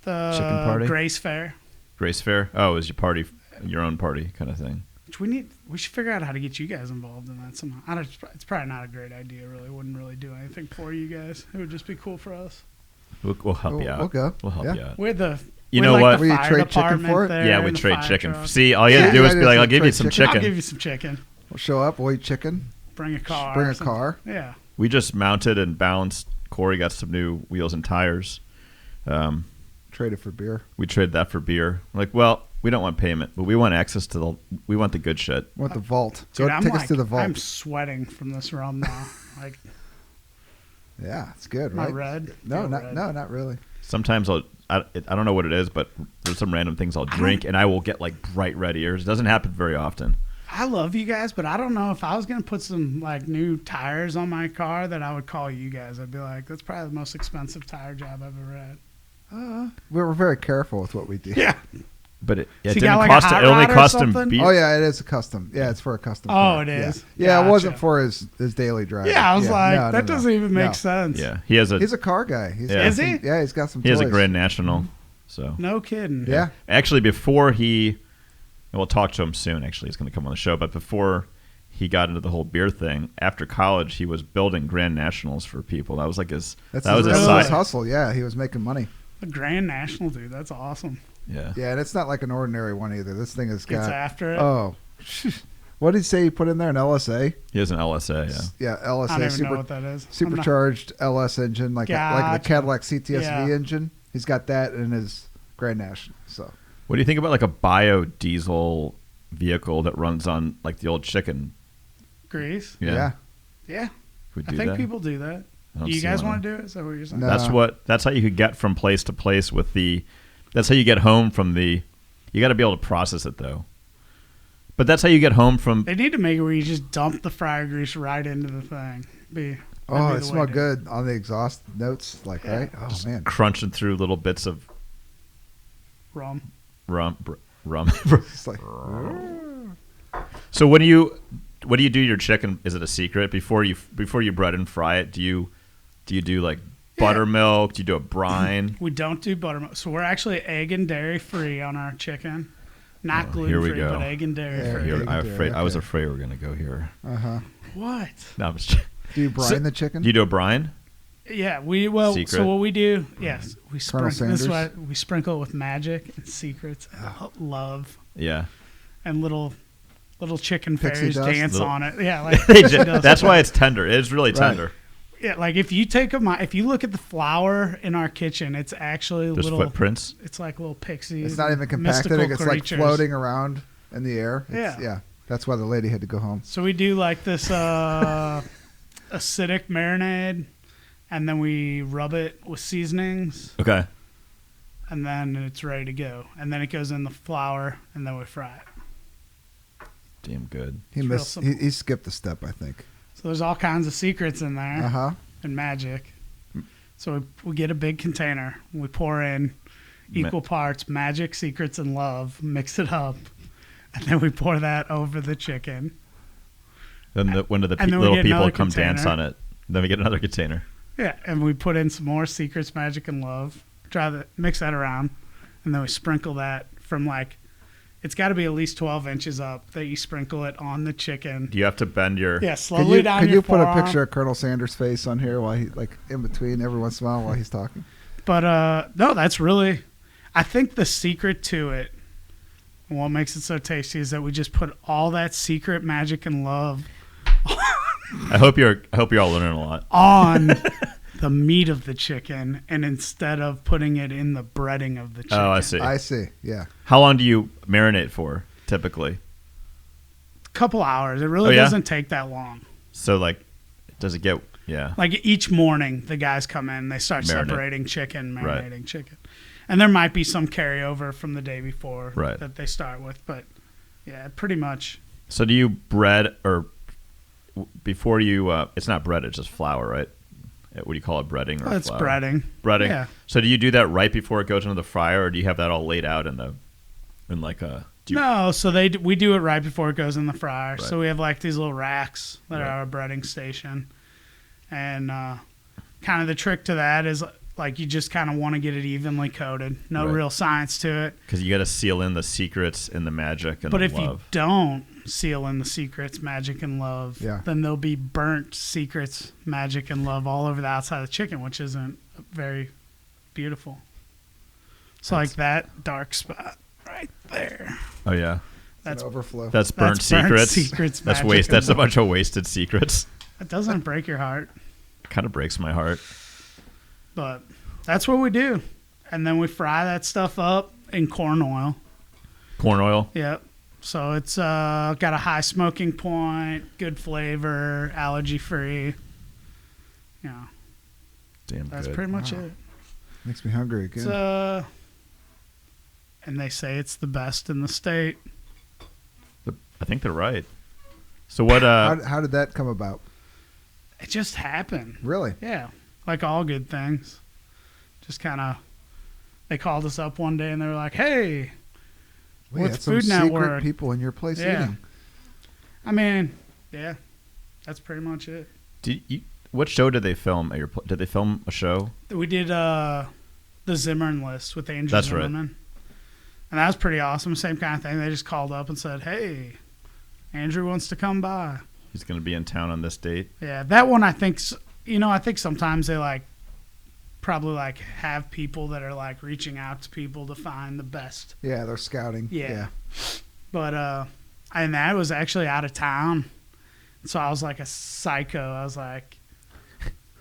The chicken party. Grace Fair. Grace Fair. Oh, it was your party, your own party kind of thing. Which we should figure out how to get you guys involved in that somehow. It's probably not a great idea. Really, wouldn't really do anything for you guys. It would just be cool for us. We'll help you out. We'll go. We'll help you out. We're the. You know what? Will you trade chicken for it? Yeah, we trade chicken. See, all you have to do is be like, I'll give you some chicken. I'll give you some chicken. We'll show up. We'll eat chicken. Bring a car. Bring a car. Yeah. We just mounted and balanced. Corey got some new wheels and tires. Traded for beer. We traded that for beer. We're like, well, we don't want payment, but we want access to we want the good shit. We want the vault. Dude, Take us to the vault. I'm sweating from this rum now. Like. Yeah, it's good, right? Not red. No, not really. Sometimes I don't know what it is, but there's some random things I'll drink and I will get like bright red ears. It doesn't happen very often. I love you guys, but I don't know if I was going to put some like new tires on my car that I would call you guys. I'd be like, that's probably the most expensive tire job I've ever had. We're very careful with what we do. Yeah. But it So didn't cost. It only cost him beer. Oh yeah, it is a custom. Yeah, it's for a custom. Oh, car. it is. Yeah, It wasn't for his daily drive. Yeah, I was like, that doesn't even make sense. Yeah, he's a car guy. Is he? Yeah, he's got some. He has a Grand National. So no kidding. Yeah. Actually, before we'll talk to him soon. Actually, he's going to come on the show. But before he got into the whole beer thing, after college, he was building Grand Nationals for people. That was like his. That was his side hustle. Yeah, he was making money. A Grand National, dude. That's awesome. Yeah. Yeah, and it's not like an ordinary one either. This thing has got. It's after it. Oh, what did he say he put in there? An LSA? He has an LSA. Yeah. Yeah, LSA. I don't even know what that is. Supercharged LS engine, like the Cadillac CTSV engine. He's got that in his Grand National. So. What do you think about like a biodiesel vehicle that runs on like the old chicken grease? Yeah. I think that? People do that. Do you guys want to do it? Is that what you're saying? No. That's how you could get from place to place with the. That's how you get home from the. You got to be able to process it though. But that's how you get home from. They need to make it where you just dump the fryer grease right into the thing. Oh, it smelled good on the exhaust notes, like, right? Oh, just man. Crunching through little bits of rum. It's like, so what do you do your chicken? Is it a secret before you bread and fry it? Do you do like buttermilk? Do you do a brine? We don't do buttermilk. So we're actually egg and dairy free on our chicken. Not gluten free, but egg and dairy free. I was afraid we were going to go here. What? No, I'm just do you brine the chicken? Do you do a brine? Yeah, so what we do, yes, we sprinkle. This is why we sprinkle it with magic and secrets, and love. Yeah, and little chicken fairies dance on it. Yeah, like that's why it's tender. It's really tender. Yeah, like if you look at the flour in our kitchen, it's actually there's little footprints. It's like little pixies. It's not even compacted. It's like floating around in the air. Yeah. That's why the lady had to go home. So we do like this acidic marinade, and then we rub it with seasonings. Okay. And then it's ready to go. And then it goes in the flour, and then we fry it. Damn good. He skipped a step, I think. So there's all kinds of secrets in there and magic. So we get a big container. We pour in equal parts magic, secrets, and love. Mix it up. And then we pour that over the chicken. Then when the little people come dance on it, then we get another container. Yeah, and we put in some more secrets, magic, and love. Mix that around, and then we sprinkle that from it's got to be at least 12 inches up that you sprinkle it on the chicken. Do you have to bend your... Yeah, slowly down your Could you put forearm. a picture of Colonel Sanders' face on here while he, in between every once in a while while he's talking? But, no, that's really... I think the secret to it, and what makes it so tasty, is that we just put all that secret magic and love... I hope you're all learning a lot. ...on the meat of the chicken, and instead of putting it in the breading of the chicken. Oh, I see. Yeah. How long do you marinate for, typically? A couple hours. It really doesn't take that long. So, does it get... Yeah. Each morning, the guys come in, they start separating chicken, marinating chicken. And there might be some carryover from the day before that they start with, but yeah, pretty much. So do you bread, or before you... it's not bread, it's just flour, right? What do you call it, breading or It's flour? Breading. Yeah. So do you do that right before it goes into the fryer, or do you have that all laid out No, so we do it right before it goes in the fryer. Right. So we have these little racks that are our breading station. And kind of the trick to that is you just kind of want to get it evenly coated. No real science to it. Because you got to seal in the secrets and the magic and the love. But if you don't seal in the secrets, magic, and love, then there'll be burnt secrets, magic, and love all over the outside of the chicken, which isn't very beautiful. So that dark spot right there. Oh, yeah. That's an overflow. That's burnt secrets. That's waste. That's a bunch of wasted secrets. It doesn't break your heart. It kind of breaks my heart. But that's what we do. And then we fry that stuff up in corn oil. Corn oil? Yep. So it's got a high smoking point, good flavor, allergy free. Yeah. Damn That's good. pretty much it. Makes me hungry again. And they say it's the best in the state. I think they're right. So what? How did that come about? It just happened. Really? Yeah. Like all good things. Just kind of, they called us up one day and they were like, hey, what's Food Network? Secret people in your place eating. I mean, yeah, that's pretty much it. What show did they film at your? Did they film a show? We did the Zimmern List with Andrew Zimmerman. Right. And that was pretty awesome. Same kind of thing. They just called up and said, hey, Andrew wants to come by. He's going to be in town on this date. Yeah, that one I think sometimes they probably have people that are reaching out to people to find the best. Yeah, they're scouting. Yeah. But and that was actually out of town. So I was like a psycho. I was like,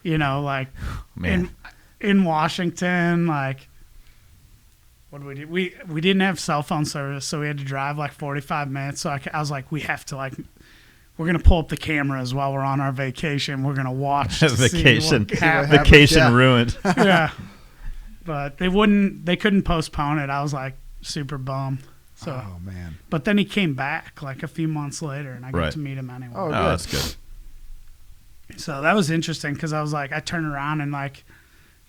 man. in Washington, what did we do? We didn't have cell phone service, so we had to drive 45 minutes. So I was like, we have to we're going to pull up the cameras while we're on our vacation. We're going to watch. Vacation ruined. Yeah. But they couldn't postpone it. I was super bummed. So, oh, man. But then he came back a few months later, and I got to meet him anyway. Oh, that's good. So that was interesting because I was like, I turned around and like,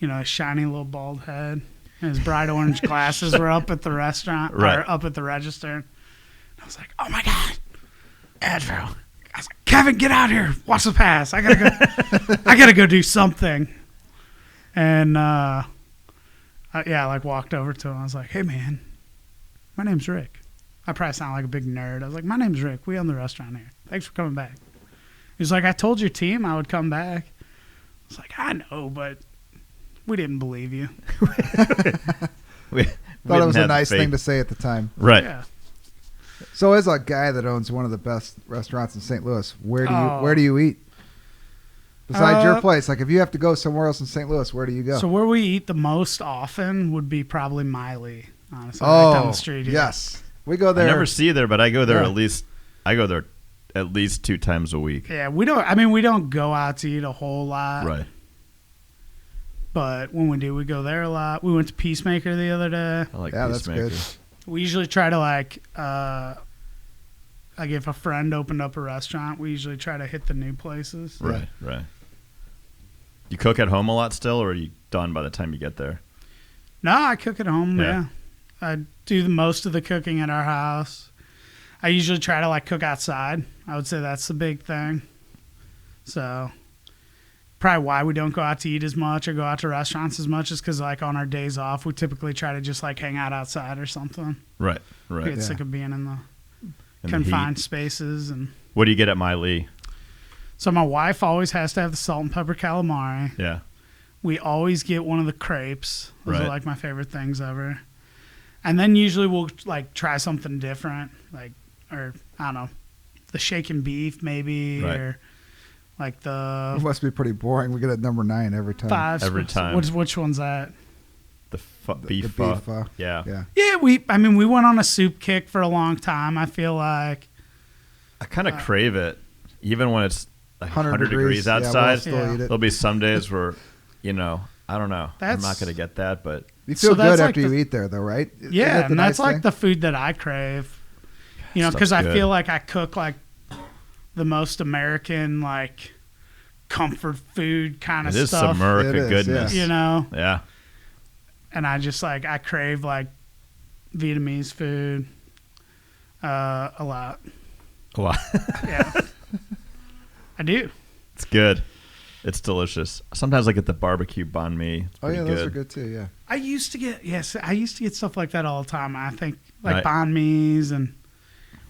a shiny little bald head and his bright orange glasses were up at the restaurant, right. or up at the register. And I was like, oh my God, Andrew. I was like, Kevin, get out here. Watch the pass. I gotta go do something. And I walked over to him. I was like, hey man, my name's Rick. I probably sound like a big nerd. I was like, my name's Rick. We own the restaurant here. Thanks for coming back. He was like, I told your team I would come back. I was like, I know, but we didn't believe you. we thought it was a nice thing to say at the time. Right. Yeah. So as a guy that owns one of the best restaurants in St. Louis, where do you eat? Besides your place, like if you have to go somewhere else in St. Louis, where do you go? So where we eat the most often would be probably Miley, honestly, right down the street here. Yes. We go there. I never see there, but I go there at least 2 times a week. Yeah, we don't go out to eat a whole lot. Right. But when we do, we go there a lot. We went to Peacemaker the other day. I like Peacemaker. That's good. We usually try to like if a friend opened up a restaurant, we usually try to hit the new places. Right, right. You cook at home a lot still, or are you done by the time you get there? No, I cook at home, yeah. I do most of the cooking at our house. I usually try to like cook outside. I would say that's the big thing. So probably why we don't go out to eat as much or go out to restaurants as much is because like on our days off, we typically try to just like hang out outside or something. Right, right. We get sick of being in the confined spaces. And what do you get at Miley? So my wife always has to have the salt and pepper calamari. Yeah. We always get one of the crepes. Those right. are like my favorite things ever. And then usually we'll like try something different, like, or I don't know, the shaken beef maybe, right. or like the. It must be pretty boring. We get it number 9 every time. Every time. Which one's that? The beef. Yeah. Yeah. Yeah. We went on a soup kick for a long time. I feel like. I kind of crave it, even when it's like 100 degrees outside. Yeah, we'll There'll be some days where, I don't know. I'm not going to get that, but. You feel good after you eat there, though, right? Yeah, and that's like the food that I crave. Because I feel like I cook like the most American, like comfort food kind of stuff. It is some American goodness. Yeah. Yeah. And I just like, I crave like Vietnamese food a lot. A lot. Yeah. I do. It's good. It's delicious. Sometimes I get the barbecue banh mi. It's those good. are good too. Yeah. I used to get stuff like that all the time. I think like banh mi's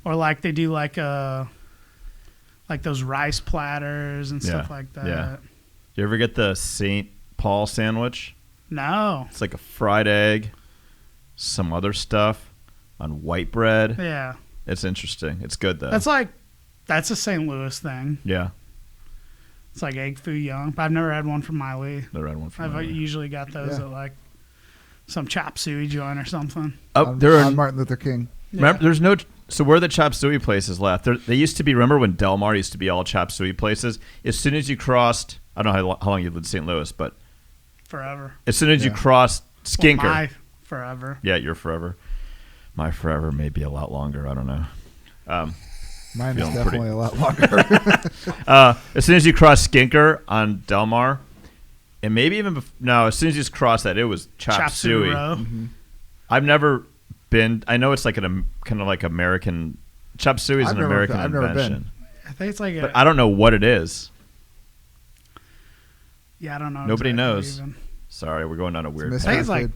or like they do like those rice platters and stuff like that. Yeah. You ever get the St. Paul sandwich? No. It's like a fried egg, some other stuff on white bread. Yeah. It's interesting. It's good though. That's a St. Louis thing. Yeah. It's like egg foo young, but I've never had one from Miley. I've usually got those at like some chop suey joint or something. Oh, they're on Martin Luther King. Remember, there's no. So where are the chop suey places left? They used to be. Remember when Del Mar used to be all chop suey places? As soon as you crossed, I don't know how long you lived in St. Louis, but forever. As soon as you crossed Skinker, my forever. Yeah, your forever. My forever may be a lot longer. I don't know. Mine is definitely a lot longer. As soon as you cross Skinker on Del Mar, and maybe even as soon as you just cross that, it was chop suey. Mm-hmm. I've never been. I know it's like kind of like American. Chop suey is an American invention. I think it's like, but I don't know what it is. Yeah, I don't know. Nobody knows. Even. Sorry, we're going on a weird. I think it's like,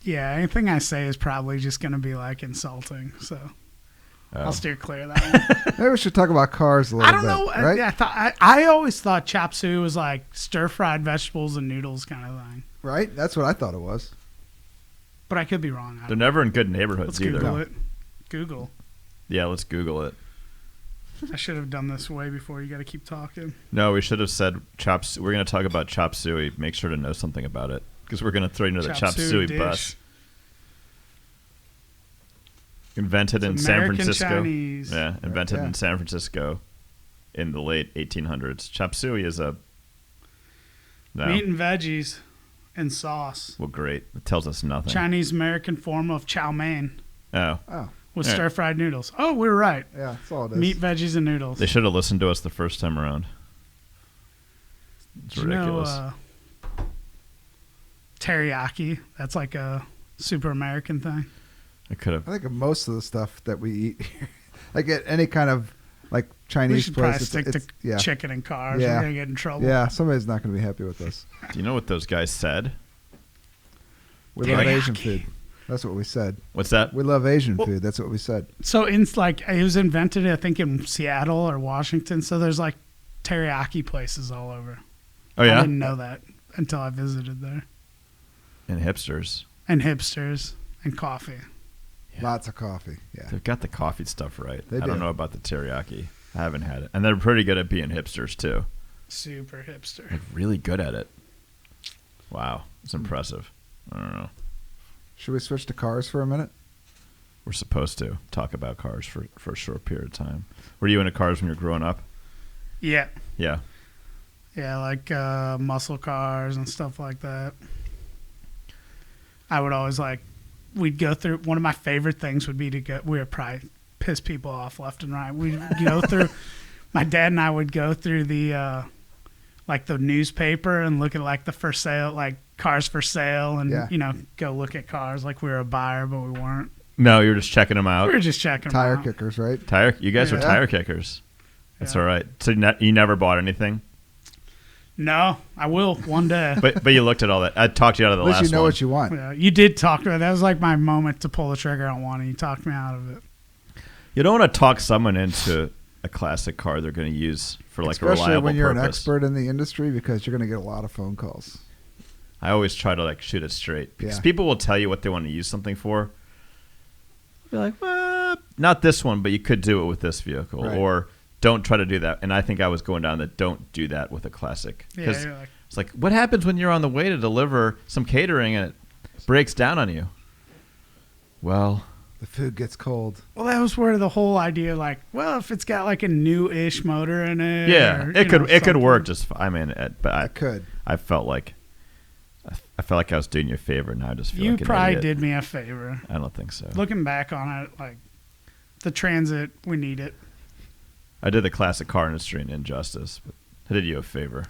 anything I say is probably just going to be like insulting. So. I'll steer clear of that one. Maybe we should talk about cars a little bit. I don't know. Right? I always thought chop suey was like stir-fried vegetables and noodles kind of thing. Right? That's what I thought it was. But I could be wrong. They're never in good neighborhoods either. Google it. Google. Yeah, let's Google it. I should have done this way before. You got to keep talking. No, we should have said we're going to talk about chop suey. Make sure to know something about it because we're going to throw you into the chop suey bus. Invented in San Francisco. Chinese. Yeah, invented in San Francisco in the late 1800s. Chop suey is meat and veggies and sauce. Well, great. It tells us nothing. Chinese American form of chow mein. Oh. With stir-fried noodles. Oh, we were right. Yeah, that's all it is. Meat, veggies, and noodles. They should have listened to us the first time around. It's ridiculous. Teriyaki. That's like a super American thing. I could have. I think of most of the stuff that we eat here, like at any kind of like Chinese we should place. Probably stick to chicken and cars. Yeah. We're going to get in trouble. Yeah, somebody's not going to be happy with us. Do you know what those guys said? We love Asian food. That's what we said. What's that? We love Asian food. That's what we said. So it was invented, I think, in Seattle or Washington. So there's like teriyaki places all over. Oh, yeah? I didn't know that until I visited there. And hipsters. And coffee. Yeah. Lots of coffee. Yeah. They've got the coffee stuff right. I don't know about the teriyaki. I haven't had it. And they're pretty good at being hipsters, too. Super hipster. Like, really good at it. Wow. It's impressive. I don't know. Should we switch to cars for a minute? We're supposed to talk about cars for a short period of time. Were you into cars when you were growing up? Yeah. Yeah. Yeah, like muscle cars and stuff like that. I would always we'd go through, one of my favorite things would be we would probably piss people off left and right. We'd go through, my dad and I would go through the newspaper and look at the for sale, cars for sale, and, go look at cars like we were a buyer, but we weren't. No, you were just checking them out. We were just checking them out. Tire kickers, right? You guys were tire kickers. That's all right. So you never bought anything? No, I will one day. But you looked at all that. I talked you out of the last one. At least you know what you want. Yeah, you did talk to me. That was like my moment to pull the trigger on one, and you talked me out of it. You don't want to talk someone into a classic car they're going to use for a reliable purpose. Especially when you're an expert in the industry, because you're going to get a lot of phone calls. I always try to shoot it straight because people will tell you what they want to use something for. You're like, well, not this one, but you could do it with this vehicle, or don't try to do that. And I think I was going down that don't do that with a classic. Because it's like, what happens when you're on the way to deliver some catering and it breaks down on you? Well, the food gets cold. Well, that was where the whole idea, if it's got a new-ish motor in it. Yeah, it could work just fine. I mean, but it could. I felt like I was doing you a favor. Now I just feel like you probably did me a favor. I don't think so. Looking back on it, the Transit, we need it. I did the classic car industry an injustice, but I did you a favor.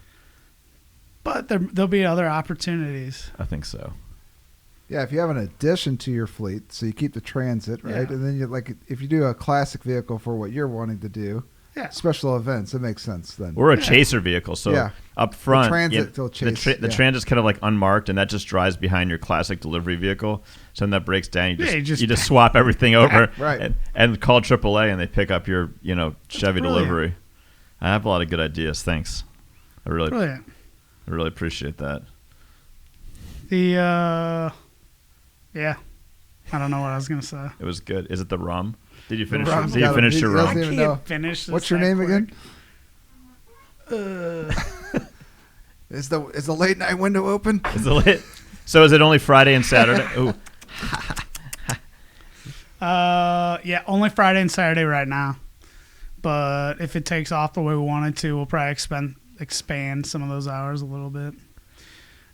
But there'll be other opportunities. I think so. Yeah, if you have an addition to your fleet, so you keep the Transit, right? Yeah. And then if you do a classic vehicle for what you're wanting to do, special events, it makes sense then. Or a chaser vehicle, so up front, the Transit's kind of unmarked, and that just drives behind your classic delivery vehicle. So when that breaks down, you just swap everything over, and call AAA, and they pick up your Chevy delivery. I have a lot of good ideas. Thanks. I really appreciate that. I don't know what I was gonna say. It was good. Is it the rum? Did you finish? Did you finish your rum? I can't finish. What's your name again? Is the late night window open? So is it only Friday and Saturday? Ooh. Only Friday and Saturday right now. But if it takes off the way we want it to, we'll probably expand some of those hours a little bit.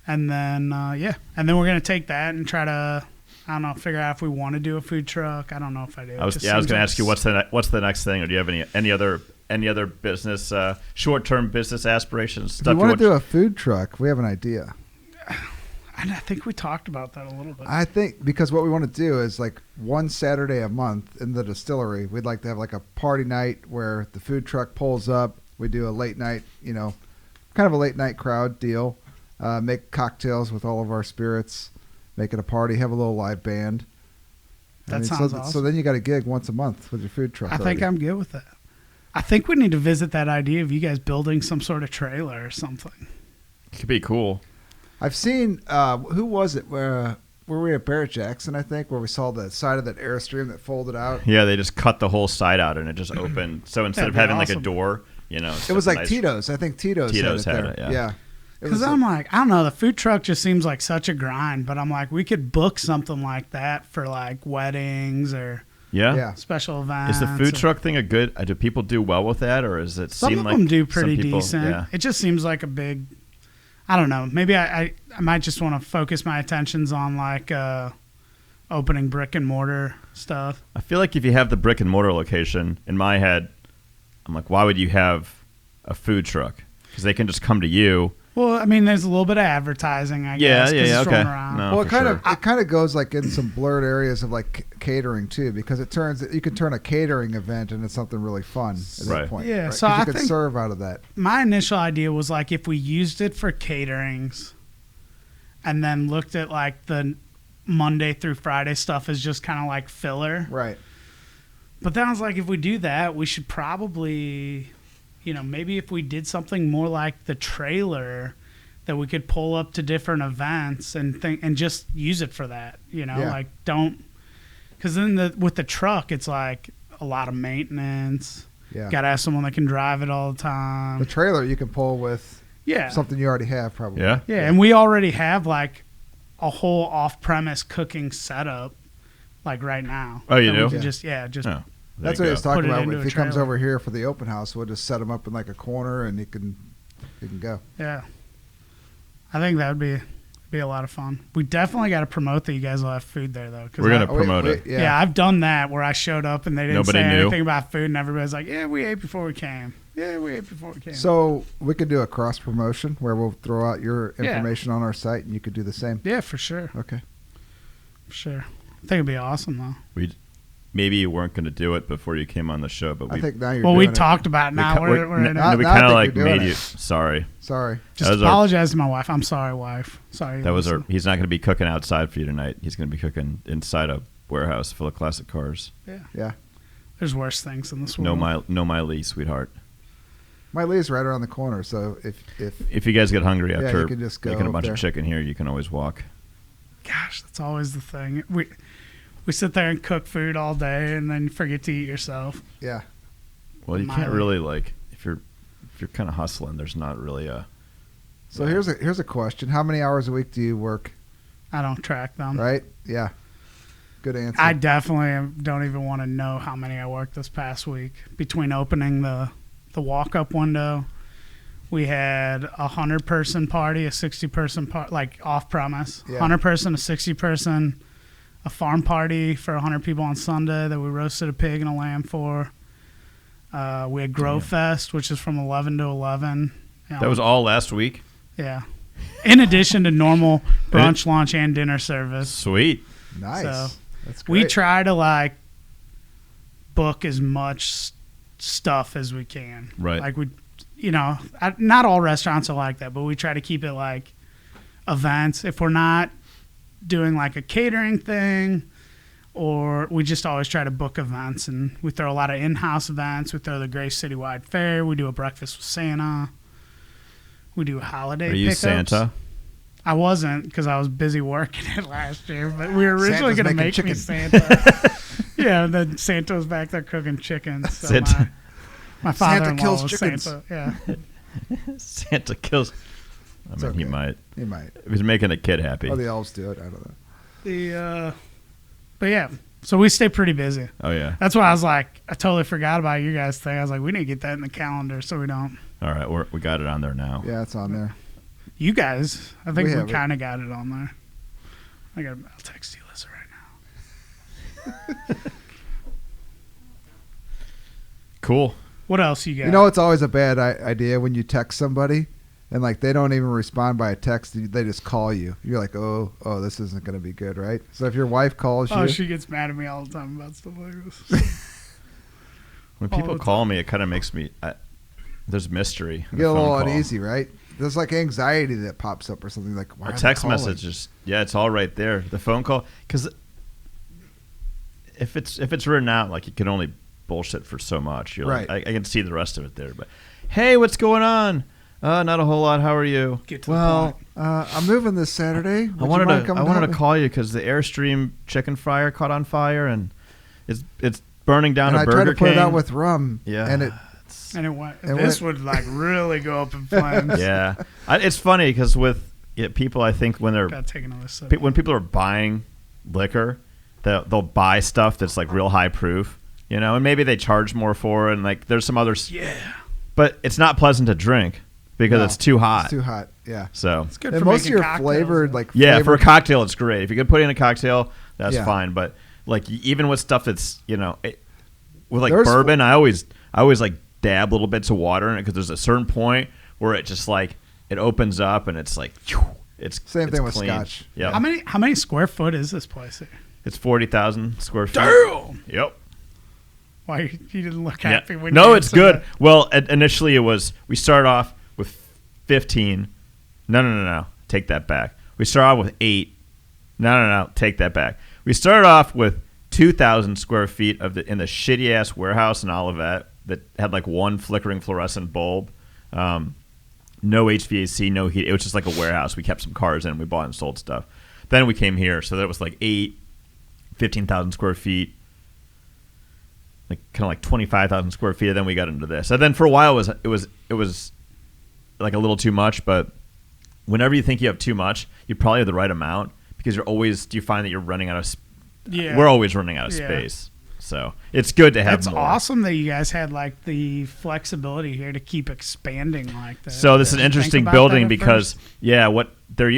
And then and then we're gonna take that and try to, I don't know, figure out if we want to do a food truck. I don't know if I do. I was going to ask you what's the next thing, or do you have any other business short-term business aspirations? If you want to do a food truck, we have an idea. And I think we talked about that a little bit. I think because what we want to do is one Saturday a month in the distillery, we'd like to have a party night where the food truck pulls up. We do a late night, kind of a late night crowd deal. Make cocktails with all of our spirits. Make it a party. Have a little live band. Sounds awesome. So then you got a gig once a month with your food truck. I think I'm good with that. I think we need to visit that idea of you guys building some sort of trailer or something. It could be cool. I've seen, who was it? Were we at Barrett Jackson, I think, where we saw the side of that Airstream that folded out? Yeah, they just cut the whole side out and it just opened. So instead of having a door, it was like nice. Tito's. I think Tito's had it there. Yeah. Because I'm I don't know, the food truck just seems like such a grind, but I'm we could book something like that for weddings or special events. Is the food truck thing a good? Do people do well with that, or is it some seem of like them do pretty decent? Yeah. It just seems like a big. I don't know. Maybe I might just want to focus my attentions on opening brick and mortar stuff. I feel like if you have the brick and mortar location, in my head, I'm why would you have a food truck? Because they can just come to you. Well, I mean, there's a little bit of advertising, I guess. Yeah, okay. No, well, it kind of goes like in some blurred areas of like catering too, because you can turn a catering event into something really fun at that point. Yeah, right? so you could serve out of that. My initial idea was like if we used it for caterings, and then looked at like the Monday through Friday stuff as just kind of like filler. Right. But then I was like, if we do that, we should probably, maybe if we did something more like the trailer that we could pull up to different events and just use it for that, like because then with the truck, it's like a lot of maintenance. Yeah. Got to have someone that can drive it all the time. The trailer you can pull with something you already have probably. Yeah. Yeah. And we already have like a whole off-premise cooking setup like right now. Oh, you do? We can That's what he was talking about. If he comes over here for the open house, we'll just set him up in like a corner and he can go. Yeah. I think that would be a lot of fun. We definitely got to promote that you guys will have food there, though. We're going to promote it. Yeah, I've done that where I showed up and they didn't say anything about food, and everybody's like, yeah, we ate before we came. So we could do a cross-promotion where we'll throw out your information on our site, and you could do the same. Yeah, for sure. Okay. For sure. I think it'd be awesome, though. Maybe you weren't going to do it before you came on the show, but I think now you're doing we it. talked about it now. We kind of like made you. Sorry. Just apologize to my wife. I'm sorry, wife. Sorry. He's not going to be cooking outside for you tonight. He's going to be cooking inside a warehouse full of classic cars. Yeah. There's worse things in this world. No, my Lee, sweetheart. My Lee's right around the corner, so if you guys get hungry after you can just go making a bunch there. of chicken here, you can always walk. Gosh, that's always the thing. We sit there and cook food all day, and then you forget to eat yourself. Yeah. Well, you can't really if you're kind of hustling. There's not really a. So here's a question: how many hours a week do you work? I don't track them. Right? Yeah. Good answer. I definitely don't even want to know how many I worked this past week. Between opening the walk-up window, we had 100-person party, a 60-person party, like off-premise. 100-person, a 60-person. A farm party for 100 people on Sunday that we roasted a pig and a lamb for. We had Grow Fest, which is from 11 to 11. That was all last week? Yeah. In addition to normal brunch, lunch, and dinner service. Sweet. Nice. So that's great. We try to book as much stuff as we can. Right. Like not all restaurants are like that, but we try to keep it like events. If we're not doing like a catering thing, or we just always try to book events, and we throw a lot of in-house events. We throw the Grace Citywide Fair. We do a breakfast with Santa. We do holiday pickups. Are you Santa? I wasn't because I was busy working it last year, but we were originally going to make me Santa. Yeah, and then Santa was back there cooking chickens. So my father-in-law was chickens. Santa. Yeah. Santa kills. He might. He might. If he's making a kid happy. Oh, the elves do it. I don't know. But yeah, so we stay pretty busy. Oh, yeah. That's why I was like, I totally forgot about you guys' thing. I was like, we need to get that in the calendar so we don't. All right, we got it on there now. Yeah, it's on there. You guys, I think we kind of got it on there. I'll text you, Lisa, right now. Cool. What else you got? It's always a bad idea when you text somebody and they don't even respond by a text. They just call you. You're like, oh, this isn't going to be good, right? So if your wife calls you. Oh, she gets mad at me all the time about stuff like this. When people call me, it kind of makes me. There's mystery. You get a little uneasy, right? There's anxiety that pops up or something like. Why a text message is it's all right there. The phone call, because if it's written out, you can only bullshit for so much. You're right. I can see the rest of it there, but hey, what's going on? Not a whole lot. How are you? I'm moving this Saturday. I wanted to call you because the Airstream chicken fryer caught on fire and it's burning down a Burger King. I tried to put it out with rum. Yeah, and it would really go up in flames. Yeah, it's funny because with people, I think when when people are buying liquor, they'll buy stuff that's real high proof, and maybe they charge more for it, and there's some others. Yeah, but it's not pleasant to drink. Because it's too hot. It's too hot, yeah. So it's good and for most of your flavored, for a cocktail, it's great. If you could put in a cocktail, that's fine. But even with stuff that's with bourbon, I always dab little bits of water in it because there's a certain point where it just it opens up and it's like, it's same thing with clean. Scotch. Yeah. How many square foot is this place here? It's 40,000 square feet. Damn. Yep. Why you didn't look happy when? No, you it's good. That? Well, initially we started off with 15. No. Take that back. We started off with 8. No. Take that back. We started off with 2,000 square feet in the shitty ass warehouse in Olivet that had like one flickering fluorescent bulb. No HVAC, no heat. It was just like a warehouse. We kept some cars in. We bought and sold stuff. Then we came here, so that was like 15,000 square feet, like kind of like 25,000 square feet. And then we got into this. And then for a while, it was like a little too much. But whenever you think you have too much, you probably have the right amount because you find that you're running out of. We're always running out of space. So it's good to have more. It's awesome that you guys had like the flexibility here to keep expanding like that. So this is an interesting building because there was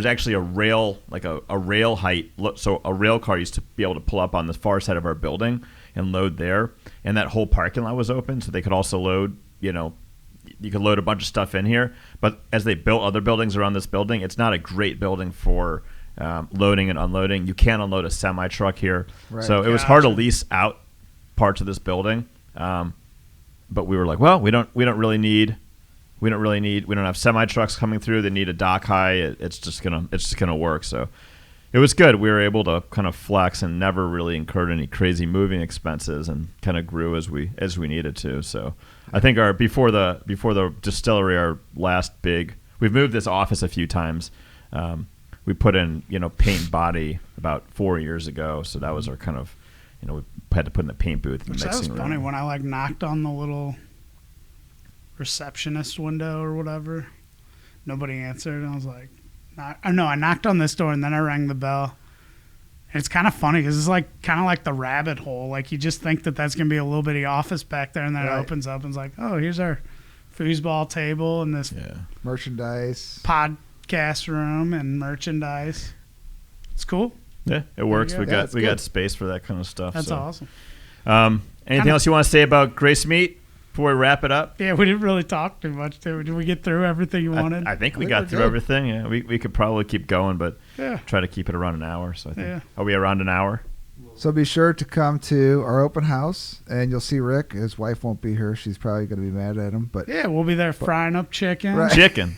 actually a rail, like a rail height. So a rail car used to be able to pull up on the far side of our building and load there. And that whole parking lot was open. So they could also load, you could load a bunch of stuff in here. But as they built other buildings around this building, it's not a great building for loading and unloading. You can't unload a semi truck here, so it was hard to lease out parts of this building. But we were like, well, we don't have semi trucks coming through. They need a dock high. It's just gonna work. So it was good. We were able to kind of flex and never really incurred any crazy moving expenses, and kind of grew as we needed to. So I think before the distillery, our last big, we've moved this office a few times. We put in, paint body about 4 years ago. So that was our kind of, we had to put in the paint booth in the mixing room. That was funny when I knocked on the little receptionist window or whatever. Nobody answered. And I was like, I knocked on this door and then I rang the bell. And it's kind of funny because it's kind of like the rabbit hole. Like you just think that's going to be a little bitty office back there, and then it opens up and it's like, oh, here's our foosball table and this merchandise podcast room and merchandise. It's cool. Yeah, it works. We got space for that kind of stuff. That's awesome. Anything else you want to say about Grace Meat before we wrap it up? Yeah, we didn't really talk too much. Did we get through everything you wanted? I think we got through everything. Yeah, we could probably keep going, but try to keep it around an hour. So I think are we around an hour? So be sure to come to our open house, and you'll see Rick. His wife won't be here. She's probably going to be mad at him. But we'll be there frying up chicken. Right. Chicken.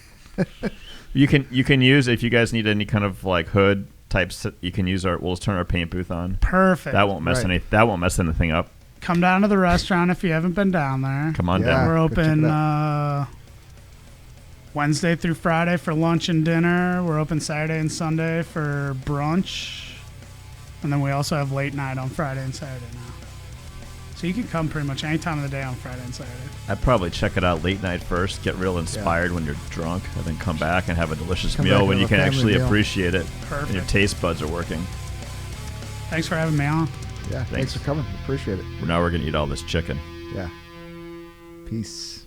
You can use, if you guys need any kind of like hood types, you can use we'll just turn our paint booth on. Perfect. That won't mess anything up. Come down to the restaurant if you haven't been down there. Come on down. We're open Wednesday through Friday for lunch and dinner. We're open Saturday and Sunday for brunch. And then we also have late night on Friday and Saturday now. So you can come pretty much any time of the day on Friday and Saturday. I'd probably check it out late night first, get real inspired when you're drunk, and then come back and have a delicious meal when you can actually appreciate it. Perfect. And your taste buds are working. Thanks for having me on. Yeah, thanks for coming. Appreciate it. Now we're going to eat all this chicken. Yeah. Peace.